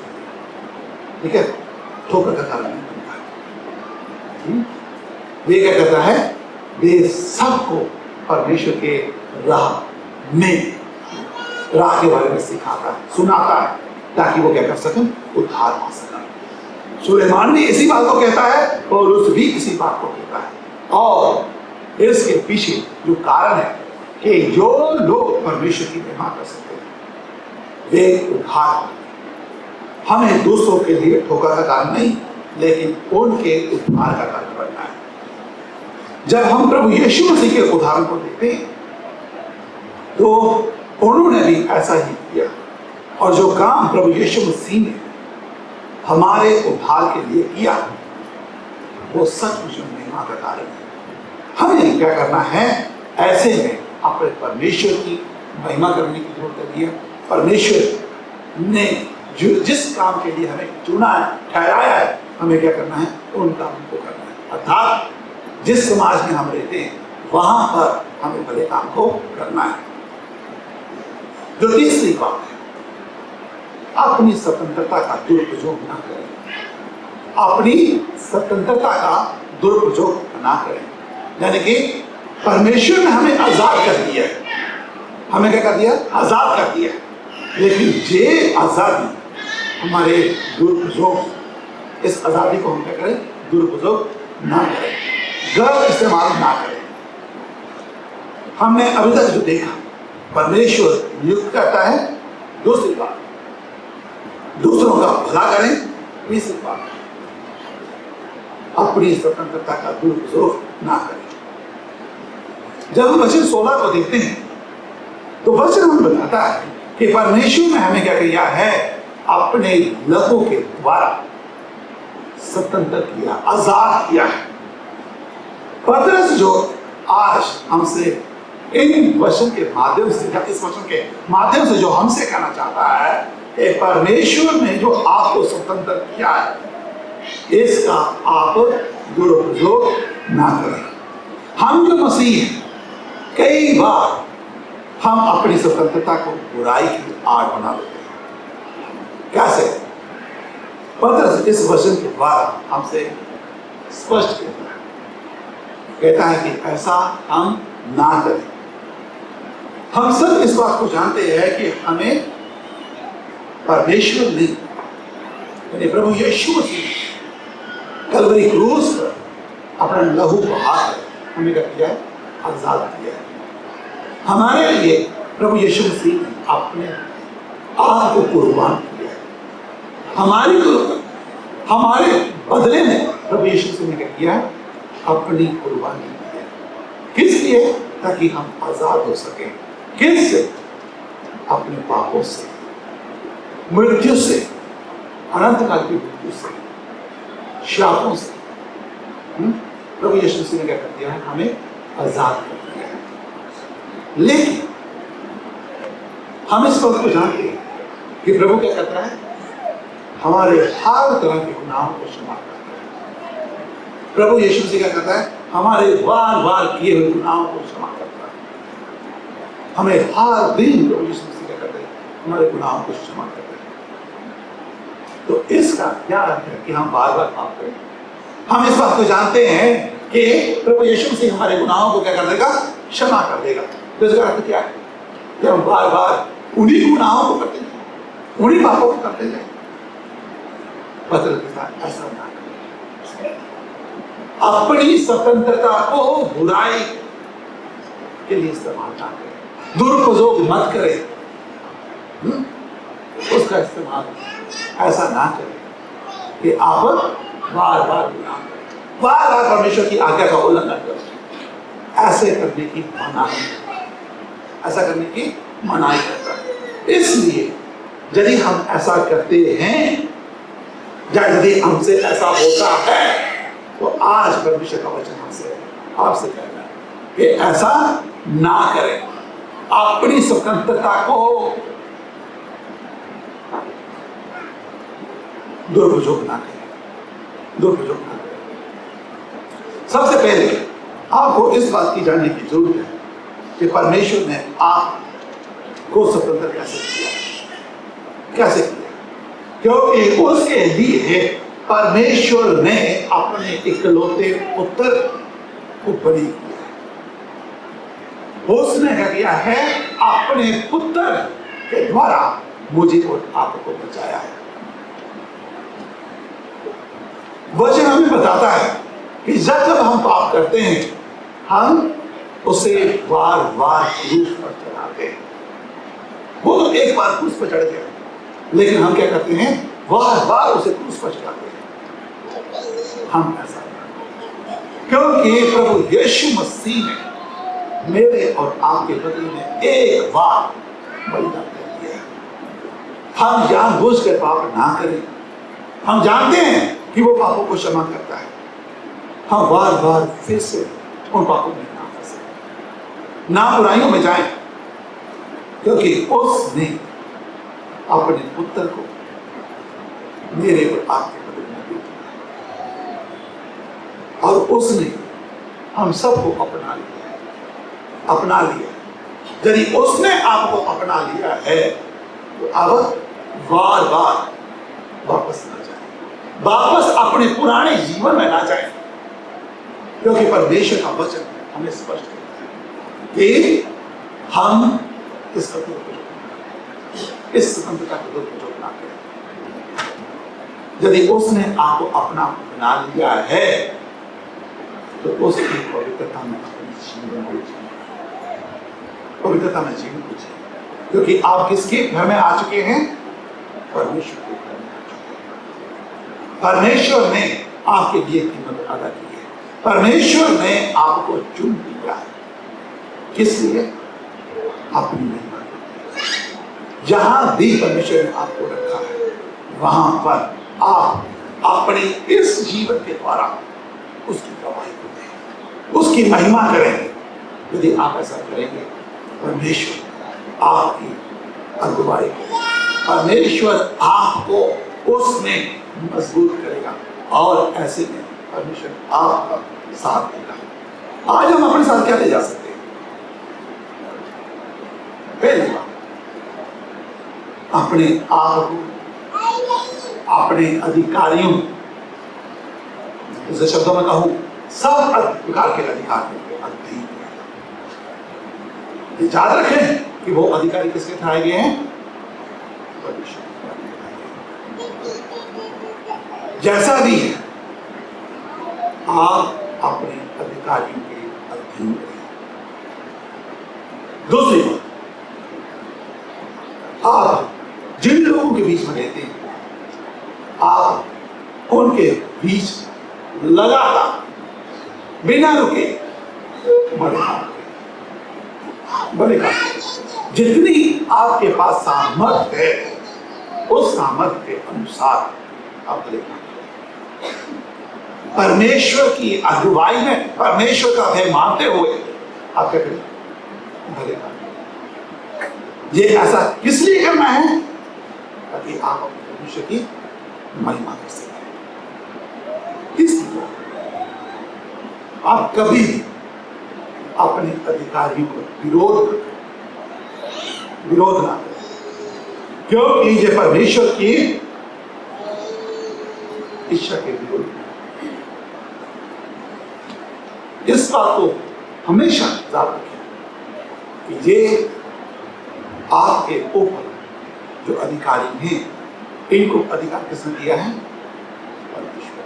ठीक है, ठोकर का कारण नहीं बनता है। वे क्या करता है? वे सबको परमेश्वर के राह के बारे में सिखाता है, सुनाता है, ताकि वो क्या कर सकें? उद्धार पा सकें। सुलेमान भी इसी बात को कहता है, पौलुस भी इसी बात को कहता है। और इसके पीछे जो कारण है कि जो लोग परमेश्वर की महिमा कर सकते हैं वे उद्धार, हमें दूसरों के लिए ठोकर का कारण नहीं लेकिन उनके उद्धार का कारण बनना है। जब हम प्रभु यीशु मसीह के उदाहरण को देखते हैं तो उन्होंने भी ऐसा ही किया, और जो काम प्रभु यीशु मसीह ने हमारे उद्धार के लिए किया वो सचमुच महिमा का कारण है। हमें क्या करना है? ऐसे में अपने परमेश्वर की महिमा करने की जरूरत है। परमेश्वर ने जो जिस काम के लिए हमें चुना है, ठहराया है, हमें क्या करना है? उन कामों को करना है। अर्थात जिस समाज में हम रहते हैं वहां पर हमें भले काम को करना है। जो तीसरी बात है, अपनी स्वतंत्रता का दुरुपयोग ना करें। अपनी स्वतंत्रता का दुरुपयोग ना करें, यानी कि परमेश्वर ने हमें आजाद कर दिया है। हमें क्या कर दिया? आजाद कर दिया है। लेकिन ये आजादी हमारे दुरुपयोग, इस आजादी को हम क्या करें? दुरुपयोग ना करें, गलत इस्तेमाल ना करें। हमने अभी तक जो देखा, परमेश्वर नियुक्त करता है। दूसरी बात, दूसरों का भला करें। तीसरी बात, अपनी स्वतंत्रता का दुरुपयोग ना करें। जब हम वचन 16 को देखते हैं तो वचन हमें बताता है कि परमेश्वर ने हमें क्या किया है? अपने लहू के द्वारा स्वतंत्र किया, आजाद किया है। पतरस जो आज हमसे इन वचन के माध्यम से, या इस वचन के माध्यम से जो हमसे कहना चाहता है कि परमेश्वर ने जो आपको स्वतंत्र किया है, इसका आप दुरुपयोग ना करें। हम जो मसीह हैं, कई बार हम अपनी स्वतंत्रता को बुराई की आड़ बना लेते हैं। कैसे? पतरस इस वचन के द्वारा हमसे स्पष्ट कहता है कि ऐसा हम ना करें। हम सब इस बात को जानते हैं कि हमें परमेश्वर ने, यानी प्रभु यीशु मसीह कलवरी क्रूस पर अपना लहू बहाकर हमें क्या किया है? आजाद किया है। हमारे लिए प्रभु यीशु मसीह ने अपने आप को कुर्बान किया है। हमारे बदले में प्रभु यीशु मसीह ने क्या किया है? अपनी कुर्बानी की है। किस लिए? ताकि हम आजाद हो सके। किससे? अपने पापों से, मृत्यु से, अनंत काल की मृत्यु से, शापों से। प्रभु यीशु मसीह ने क्या कर दिया है? हमें आजाद कर दिया है। लेकिन हम इस बात को जानते हैं कि प्रभु क्या करता है? हमारे हर तरह के गुनाहों को क्षमा करता है। प्रभु यीशु मसीह क्या करता है? हमारे बार बार किए हुए गुनाहों को क्षमा करता है। हमें हर दिन प्रभु यीशु मसीह क्या करते हैं? हमारे गुनाहों को क्षमा करते हैं। तो इसका क्या अर्थ है कि हम बार बार पाप करें? हम इस बात को जानते हैं कि प्रभु यीशु मसीह हमारे गुनाहों को क्या कर देगा? क्षमा कर देगा। तो इसका अर्थ क्या है? कि हम बार बार उन्हीं गुनाहों को करते हैं, उन्हीं पापों को करते हैं। पत्र के साथ ऐसा ना करें। अपनी स्वतंत्रता को बुराई के लिए इस्तेमाल ना करें, दुरुपयोग मत करें। उसका इस्तेमाल ऐसा ना करें कि आप बार बार गुनाह करें, बार बार परमेश्वर की आज्ञा का उल्लंघन करें। ऐसे करने की मनाही, ऐसा करने की मनाही करता है। इसलिए यदि हम ऐसा करते हैं या यदि हमसे ऐसा होता है तो आज परमेश्वर का वचन हमसे आपसे कहना है कि ऐसा ना करें। अपनी स्वतंत्रता को दुरुपयोग ना करें, दुरुपयोग ना करें। सबसे पहले आपको इस बात की जानने की जरूरत है कि परमेश्वर ने आपको स्वतंत्र कैसे किया, कैसे किया? क्योंकि उसके लिए परमेश्वर ने अपने इकलौते पुत्र को बलि किया है। उसने क्या किया है? अपने पुत्र के द्वारा मुझे और आपको बचाया है। वचन हमें बताता है कि जब हम पाप करते हैं, हम उसे बार बार क्रूस पर चढ़ाते हैं। वो तो एक बार क्रूस पर चढ़ गया, लेकिन हम क्या करते हैं, बार बार उसे क्रूस पर चढ़ाते हैं। हम ऐसा क्योंकि प्रभु यीशु मसीह ने मेरे और आपके बदले में एक बार बलिदान कर दिया। हम जानबूझकर पाप ना करें, हम जानते हैं कि वो पापों को क्षमा करता है। हम बार बार फिर से उन पापों में ना फंसे, ना बुराइयों में जाएं, क्योंकि उसने अपने पुत्र को मेरे और आपके बदले में दे दिया और उसने हम सबको अपना लिया। यदि उसने आपको अपना लिया है तो अब बार बार वापस ना जाए, वापस अपने पुराने जीवन में ना जाए, क्योंकि परमेश्वर का वचन हमें स्पष्ट करता है कि हम इस स्वतंत्रता के दुरुपयोग ना करें। यदि उसने आपको अपना बना लिया है तो उसकी पवित्रता में अपनी जीवन को जिए, पवित्रता में जीवन को जिए, क्योंकि आप किसके घर में आ चुके हैं? परमेश्वर के घर में आ चुके हैं। परमेश्वर ने आपके लिए कीमत अदा की है, परमेश्वर ने आपको चुन लिया है। किस लिए? अपनी महिमा के लिए। जहां भी परमेश्वर ने आपको रखा है वहां पर आप अपने इस जीवन के द्वारा उसकी गवाही को दें, उसकी महिमा करेंगे। यदि आप ऐसा करेंगे, परमेश्वर आपकी अगुवाई करेगा, परमेश्वर आपको उसमें मजबूत करेगा और ऐसे में परमेश्वर आपका साथ देगा। आज हम अपने साथ क्या ले जा सकते हैं? पहली बात, अपने आप को अपने अधिकारियों, दूसरे शब्दों में कहूं, सब प्रकार के अधिकार के अधीन। याद रखें कि वो अधिकारी किसके ठहराए गए हैं? जैसा भी है, आप अपने अधिकारियों के अधीन रहिए। दूसरी बात, आप जिन लोगों के बीच में रहते हैं, आप उनके बीच लगातार बिना रुके बड़े जितनी आपके पास सामर्थ्य है उस सामर्थ्य के अनुसार आप बड़े परमेश्वर की अगुवाई में, परमेश्वर का भय मानते हुए आप क्या करें? भले ये ऐसा किस लिए करना है? ताकि आप अपने परमेश्वर की महिमा कर सकें। इसलिए आप कभी अपने अधिकारियों को विरोध ना करें, क्योंकि ये परमेश्वर की इच्छा के विरोध है। इस बात को हमेशा याद रखें कि ये आपके ऊपर जो अधिकारी हैं, इनको अधिकार किसने दिया है? परमेश्वर।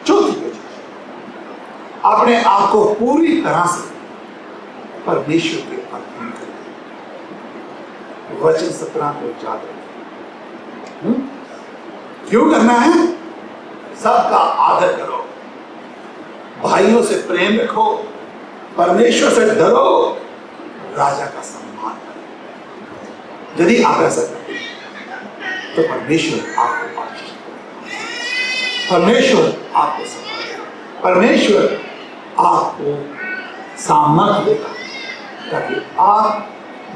चौथी चीज, अपने आप को पूरी तरह से परमेश्वर के अधीन करें। वचन 17 को याद रखें। क्यों करना है? सबका आदर करो, भाइयों से प्रेम रखो, परमेश्वर से डरो, राजा का सम्मान करो। यदि आप ऐसा करते हैं तो परमेश्वर आपको आशीष करेगा, परमेश्वर आपको सम्मान देगा, परमेश्वर आपको सामर्थ्य देगा ताकि आप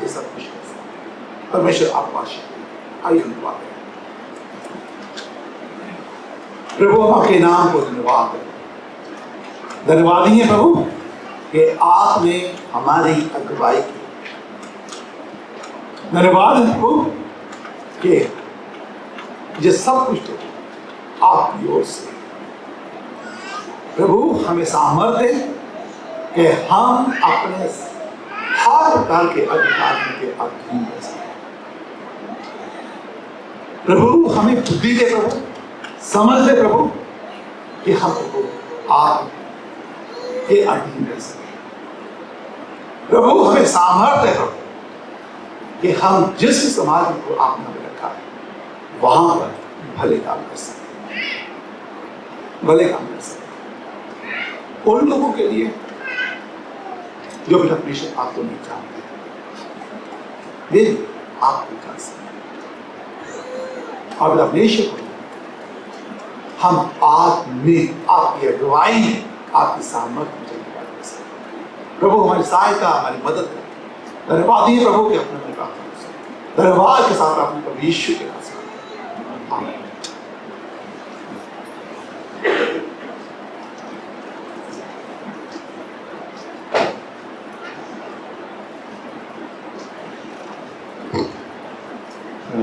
ये सब कुछ कर सकें। परमेश्वर आपको आशीष देगा। आइए हम दुआ करें। प्रभु, हम आपके नाम को धन्यवाद करें। धन्यवाद ही है प्रभु कि आपने हमारी अगुवाई की। धन्यवाद है प्रभु कि ये सब कुछ तो आपकी ओर से। प्रभु, हमें सामर्थ्य है कि हम अपने हर प्रकार के अधिकारियों के अधीन रह सकें। प्रभु, हमें बुद्धि दे प्रभु, समझ दे प्रभु कि हम प्रभु आप के अधीन रह सकें। प्रभु हमें सामर्थ्य है प्रभु कि हम जिस समाज को आपने हमें रखा है वहां पर भले काम कर सकते, भले काम कर सकते उन लोगों के लिए जो बिना परमेश्वर आपको नहीं जानते, वे आपको जान सकते। और बिना परमेश्वर को हम आप में आपकी अगुवाई में आपकी सामर्थ्य में चलने वाले हैं। प्रभु हमारी सहायता, हमारी मदद करें। धन्यवाद ही प्रभु के अपने में प्रार्थना करें। धन्यवाद के साथ अपने प्रभु यीशु के नाम से आमीन।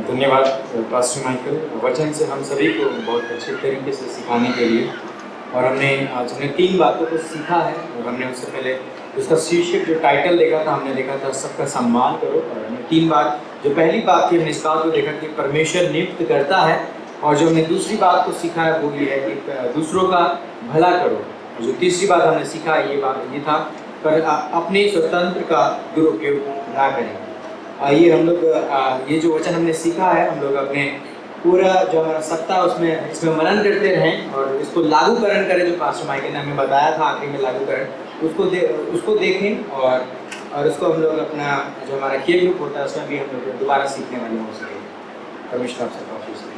धन्यवाद पास्टर माइकल, वचन से हम सभी को बहुत अच्छे तरीके से सिखाने के लिए। और आज हमने 3 बातों को सीखा है। और हमने उससे पहले उसका शीर्षक जो टाइटल देखा था, हमने देखा था सबका सम्मान करो। और हमने 3 बात, जो पहली बात थी हमने इस बात को देखा कि परमेश्वर नियुक्त करता है। और जो हमने दूसरी बात को सीखा है वो ये है कि दूसरों का भला करो। और जो तीसरी बात हमने सीखा ये था पर अपने स्वतंत्र का दुरुपयोग ना करें। ये हम लोग ये जो वचन हमने सीखा है, हम लोग अपने पूरा जो हमारा सप्ताह इसमें मनन करते रहें और इसको लागूकरण करें। जो पास्टर माइकल ने हमें बताया था आखिरी में लागूकरण, उसको देखें और उसको हम लोग अपना जो हमारा के ग्रुप होता है उसमें भी हम लोग दोबारा सीखने वाले हो सके। परमेश्वर आपसे काफी से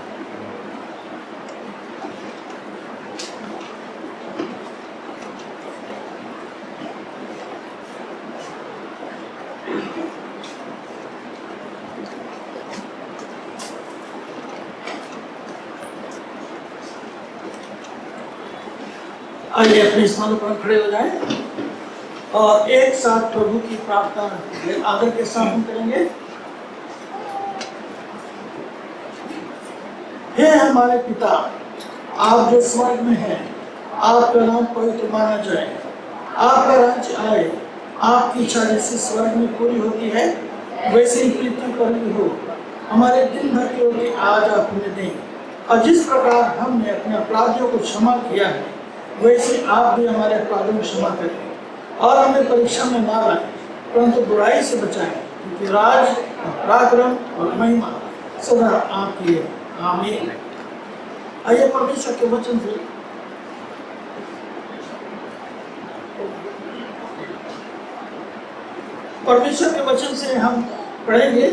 आइए अपने स्थानों पर खड़े हो जाएं और एक साथ प्रभु की प्रार्थना आदर के साथ हम करेंगे। हे हमारे पिता, आप जो स्वर्ग में हैं, आपका नाम पवित्र माना जाए, आपका राज्य आए, आपकी इच्छा जैसे स्वर्ग में पूरी होती है वैसे ही पृथ्वी पर भी हो। हमारे दिन भर की रोटी आज आप हमें दें, और जिस प्रकार हमने अपने अपराधियों को क्षमा किया है वैसे आप भी हमारे अपराधों को क्षमा करें, और हमें परीक्षा में ना लाएं परंतु बुराई से बचाएं, क्योंकि राज, पराक्रम और महिमा सदा आपकी है। आमीन। आइए परमेश्वर के वचन से हम पढ़ेंगे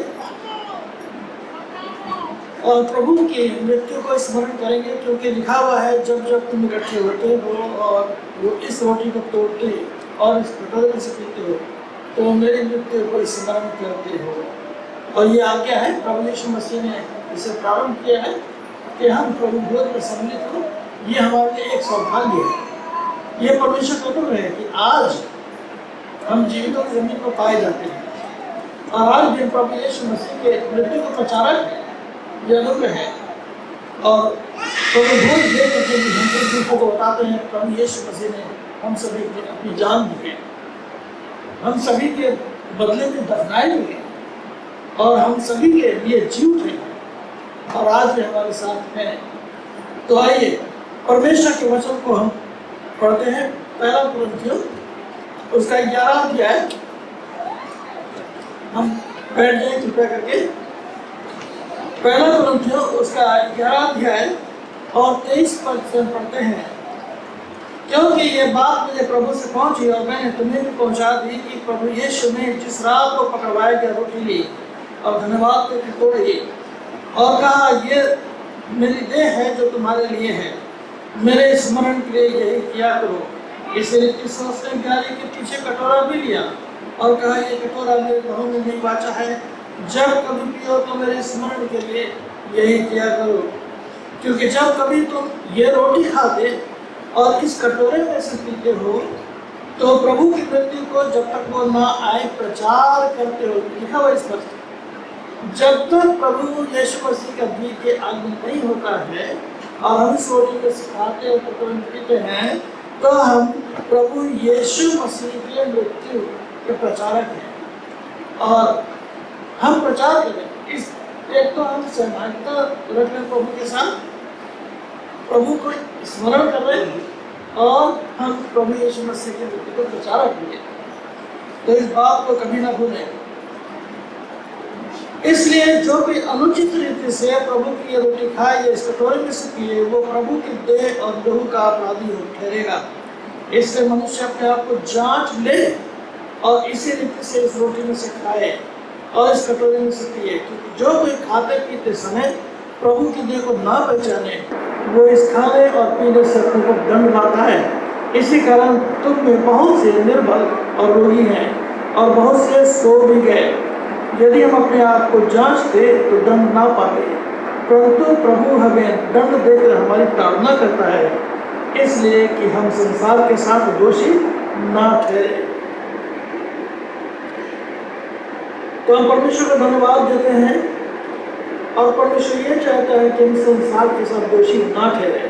और प्रभु की मृत्यु को स्मरण करेंगे, क्योंकि लिखा हुआ है जब जब तुम इकट्ठे होते हो और वो इस रोटी को तोड़ते और इस कटोरे से पीते हो तो मेरी मृत्यु को स्मरण करते हो। और ये आज्ञा है, प्रभु यीशु मसीह ने इसे प्रारंभ किया है कि हम प्रभु भोज में सम्मिलित हो। ये हमारे लिए एक सौभाग्य है। ये परमेश्वर का हुक्म है कि आज हम जीवितों की जमीन को पाए जाते हैं और आज भी प्रभु यीशु मसीह के मृत्यु को प्रचारक है। ये अनुग्रह है। और प्रभु भोज लेकर के भी हम एक दूसरे को बताते हैं प्रभु यीशु मसीह ने हम सभी के अपनी जान दी है, हम सभी के बदले में दफनाए हुए और हम सभी के लिए जी उठे और आज भी हमारे साथ हैं। तो आइए परमेश्वर के वचन को हम पढ़ते हैं। पहला कुरिन्थियों उसका 11 अध्याय, हम बैठ जाए कृपया करके। पहला कुरिन्थियों उसका 11 अध्याय और 23 पद से पढ़ते हैं। क्योंकि ये बात मुझे प्रभु से पहुंची और मैंने तुम्हें भी पहुंचा दी कि प्रभु यीशु ने जिस रात को पकड़वाया गया रोटी ली और धन्यवाद करके तोड़ी और कहा, ये मेरी देह है जो तुम्हारे लिए है, मेरे स्मरण के लिए यही किया करो। इसे सोचने प्यारे के पीछे कटोरा भी लिया और कहा, ये कटोरा मेरे लहू में नहीं बाचा है, जब कभी पियो तो मेरे स्मरण के लिए यही किया करो। क्योंकि जब कभी तुम ये रोटी खाते और इस कटोरे में से पीते हो तो प्रभु की मृत्यु को जब तक वो ना आए प्रचार करते हो। लिखा हुआ स्पष्ट, जब तक प्रभु यीशु मसीह का द्वितीय आगमन नहीं होता है और हम इस रोटी को सिखाते और कटोरे में पीते हैं तो हम प्रभु यीशु मसीह की मृत्यु के प्रचारक हैं। और हम प्रचार करें, इस एक तो हम सहभागिता रख रहे प्रभु के साथ, प्रभु को स्मरण कर रहे हैं और हम प्रभु यीशु मसीह के मृत्यु को प्रचारक भी हैं। तो इस बात को कभी ना भूलें। इसलिए जो भी अनुचित रीति से प्रभु की ये रोटी खाए या इस कटोरे में से पिए, वो प्रभु की देह और लहू का अपराधी हो ठहरेगा। इसलिए मनुष्य अपने आप को जांच ले और इसी रीति से इस रोटी में से खाए और इस कटोरे में से पिए, क्योंकि जो कोई खाते पीते समय प्रभु की देह को ना पहचाने, वो इस खाने और पीने से अपने को दंड लाता है। इसी कारण तुम में बहुत से निर्बल और रोगी हैं और बहुत से सो भी गए। यदि हम अपने आप को जांचते तो दंड ना पाते, परंतु प्रभु हमें दंड देकर हमारी ताड़ना करता है, इसलिए कि हम संसार के साथ दोषी ना ठहरे। तो हम परमेश्वर को धन्यवाद देते हैं और परमेश्वर ये चाहता है कि हम संसार के साथ दोषी ना ठहरे।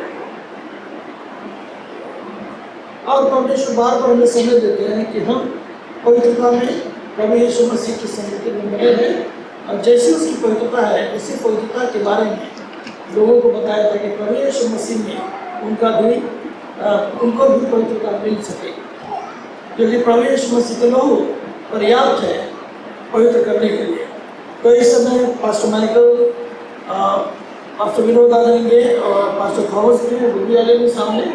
और परमेश्वर बार बार हमें समय देते हैं कि हम पवित्रता में प्रभु यीशु मसीह की संगति में बने रहें। और जैसी उसकी पवित्रता है, इसी पवित्रता के बारे में लोगों को बताया था कि प्रभु यीशु मसीह में उनको भी पवित्रता मिल सके, क्योंकि प्रभु यीशु मसीह के लोग पर्याप्त है पवित्र करने के लिए। तो इस समय पास्टर माइकल, पास्टर विनोद आ जाएंगे और पास्टर थॉमस भी रूबी आ जाएंगे सामने।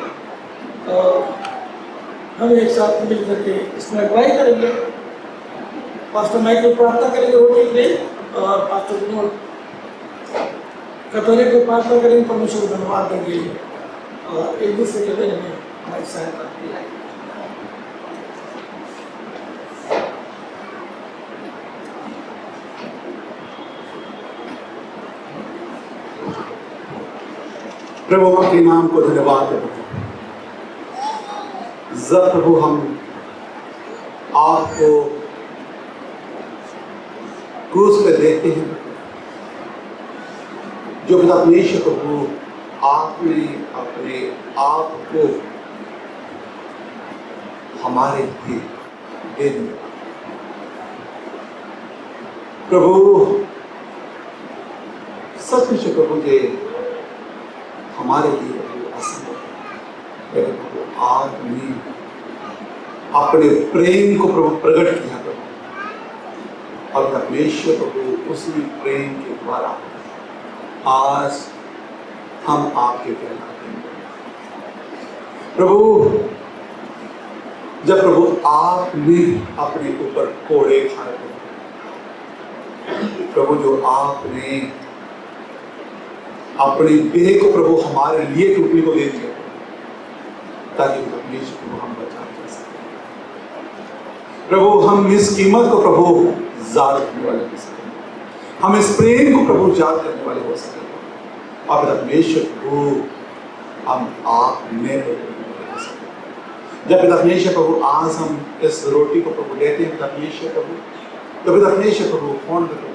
हम एक साथ मिल करके इसमें अगुवाई करेंगे। पास्टर माइकल प्रार्थना करेंगे रोटी के लिए और पास्टर विनोद कटोरे को प्रार्थना करेंगे, परमेश्वर को धन्यवाद देंगे और एक दूसरे के देने में हमारी सहायता की। प्रभु के नाम को धन्यवाद देते हैं। जब प्रभु हम आपको क्रूस पे देखते हैं, जो पिता परमेश्वर प्रभु आपने अपने आप को हमारे लिए दे दिया। प्रभु सचमुच प्रभु जी हमारे लिए असंभव है, लेकिन आपने अपने प्रेम को प्रभु प्रकट किया प्रभु, और परमेश्वर प्रभु उसी प्रेम के द्वारा आज हम आपके कहलाते हैं प्रभु। जब प्रभु आपने अपने ऊपर कोड़े खाए प्रभु, जो आपने अपनी देह को प्रभु हमारे लिए टूटने को दे दिया, ताकि परमेश्वर को हम बचा जा सके प्रभु। हम इस कीमत को प्रभु याद करने वाले हो सके, हम इस प्रेम को प्रभु याद करने वाले हो सके, और परमेश्वर प्रभु हम आप में हो सके। जब परमेश्वर प्रभु आज हम इस रोटी को प्रभु लेते हैं परमेश्वर प्रभु, तो परमेश्वर प्रभु कौन प्रभु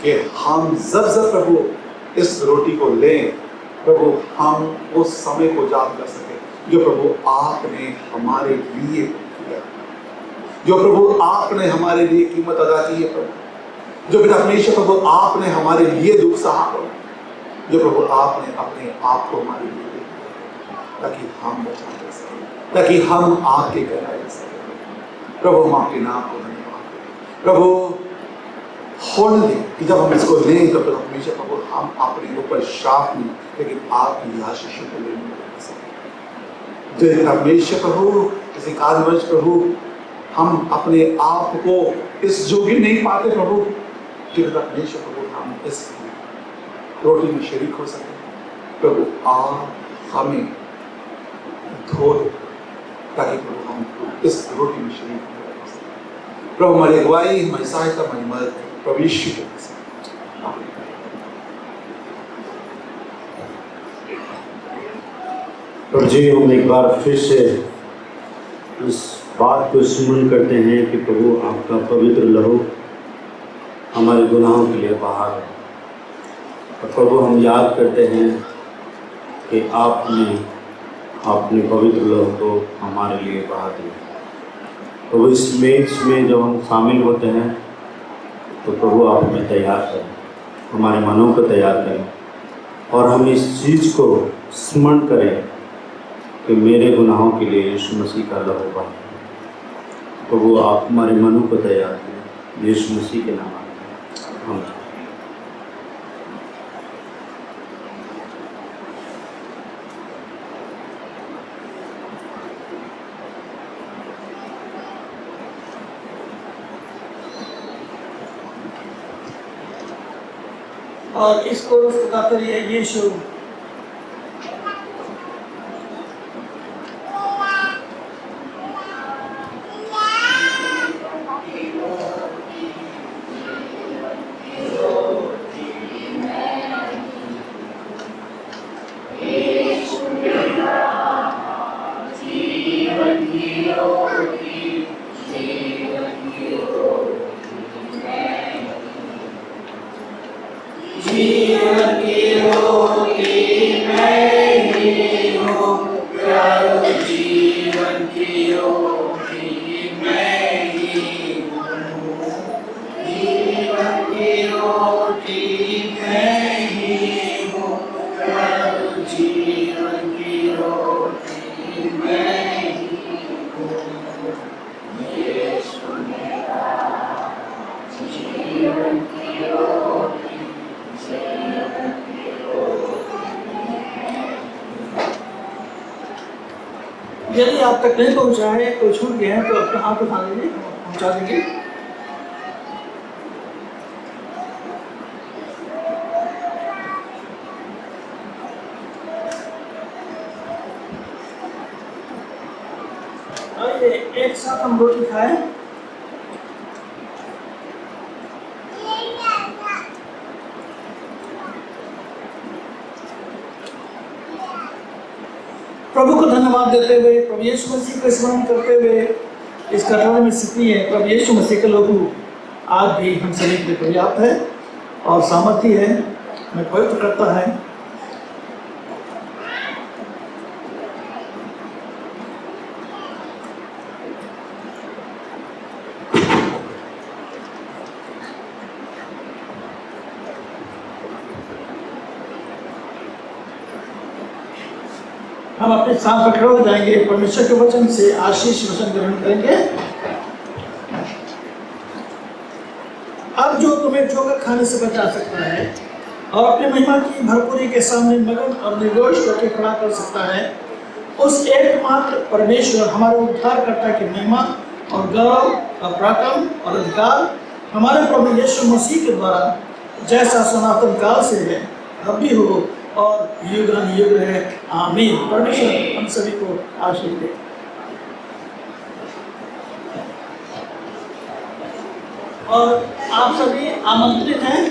कि हम जब प्रभु इस रोटी को लें प्रभु, हम उस समय को याद कर सके जो प्रभु आपने हमारे लिए किया, जो प्रभु आपने हमारे लिए कीमत अदा की है प्रभु, जो परमेश्वर प्रभु आपने हमारे लिए दुख सहा प्रभु, जो प्रभु आपने अपने आप को हमारे लिए दे दिया, ताकि हम बचा जा सके, ताकि हम आपके कहलाए जा सके प्रभु। हम आपके नाम को धन्यवाद दें प्रभु। होने दें कि जब हम इसको लें तो हमेशा प्रभु हम अपने ऊपर श्राप नहीं, लेकिन आपकी आशीषों को लेने जय हमेशा प्रभु। किसी कारणवश प्रभु हम अपने आप को इस योग्य नहीं पाते प्रभु कि हमेशा प्रभु हम इस रोटी में शरीक हो सके प्रभु। आप हमें धो, ताकि प्रभु हम इस रोटी में शरीक हो सके प्रभु। हमारी अगुवाई, हमारी सहायता, हमारी मदद प्रभु यीशु के प्रभु जी, हम एक बार फिर से इस बात को स्मरण करते हैं कि प्रभु आपका पवित्र लहू हमारे गुनाहों के लिए बहा है, और प्रभु हम याद करते हैं कि आपने अपने पवित्र लहू को हमारे लिए बहा दिया। प्रभु इस मेज में जब हम शामिल होते हैं तो प्रभु आप हमें तैयार करें, हमारे मनों को तैयार करें, और हम इस चीज़ को स्मरण करें कि मेरे गुनाहों के लिए यीशु मसीह का लहू बहा। प्रभु आप हमारे मनों को तैयार करें, यीशु मसीह के नाम में आमीन। और इस कोरस को गाते रहिए यीशु। यदि आप तक नहीं पहुंचा है, कोई छूट गया है, तो अपना हाथ उठा लीजिए, पहुंचा देंगे। आइए एक साथ हम रोटी खाएं। प्रभु को धन्यवाद देते हुए, प्रभु यीशु मसीह को स्मरण करते हुए इस कटोरे में स्थिति है। प्रभु यीशु मसीह के लोगों आज भी हम सभी के लिए पर्याप्त है और सामर्थ्य है, हमें पवित्र करता है। हम अपने साथ पकड़े हो जाएंगे, परमेश्वर के वचन से आशीष वचन ग्रहण करेंगे। अब जो तुम्हें ठोकर खाने से बचा सकता है और अपनी महिमा की भरपूरी के सामने मगन और निर्दोष होकर खड़ा कर सकता है, उस एकमात्र परमेश्वर हमारे उद्धारकर्ता की महिमा और गौरव और पराक्रम और अधिकार हमारे प्रभु यीशु मसीह के द्वारा जैसा सनातन काल से है, अब भी हो और युग है। आमीन। परमेश्वर हम सभी को आशीष दे। और आप सभी आमंत्रित हैं।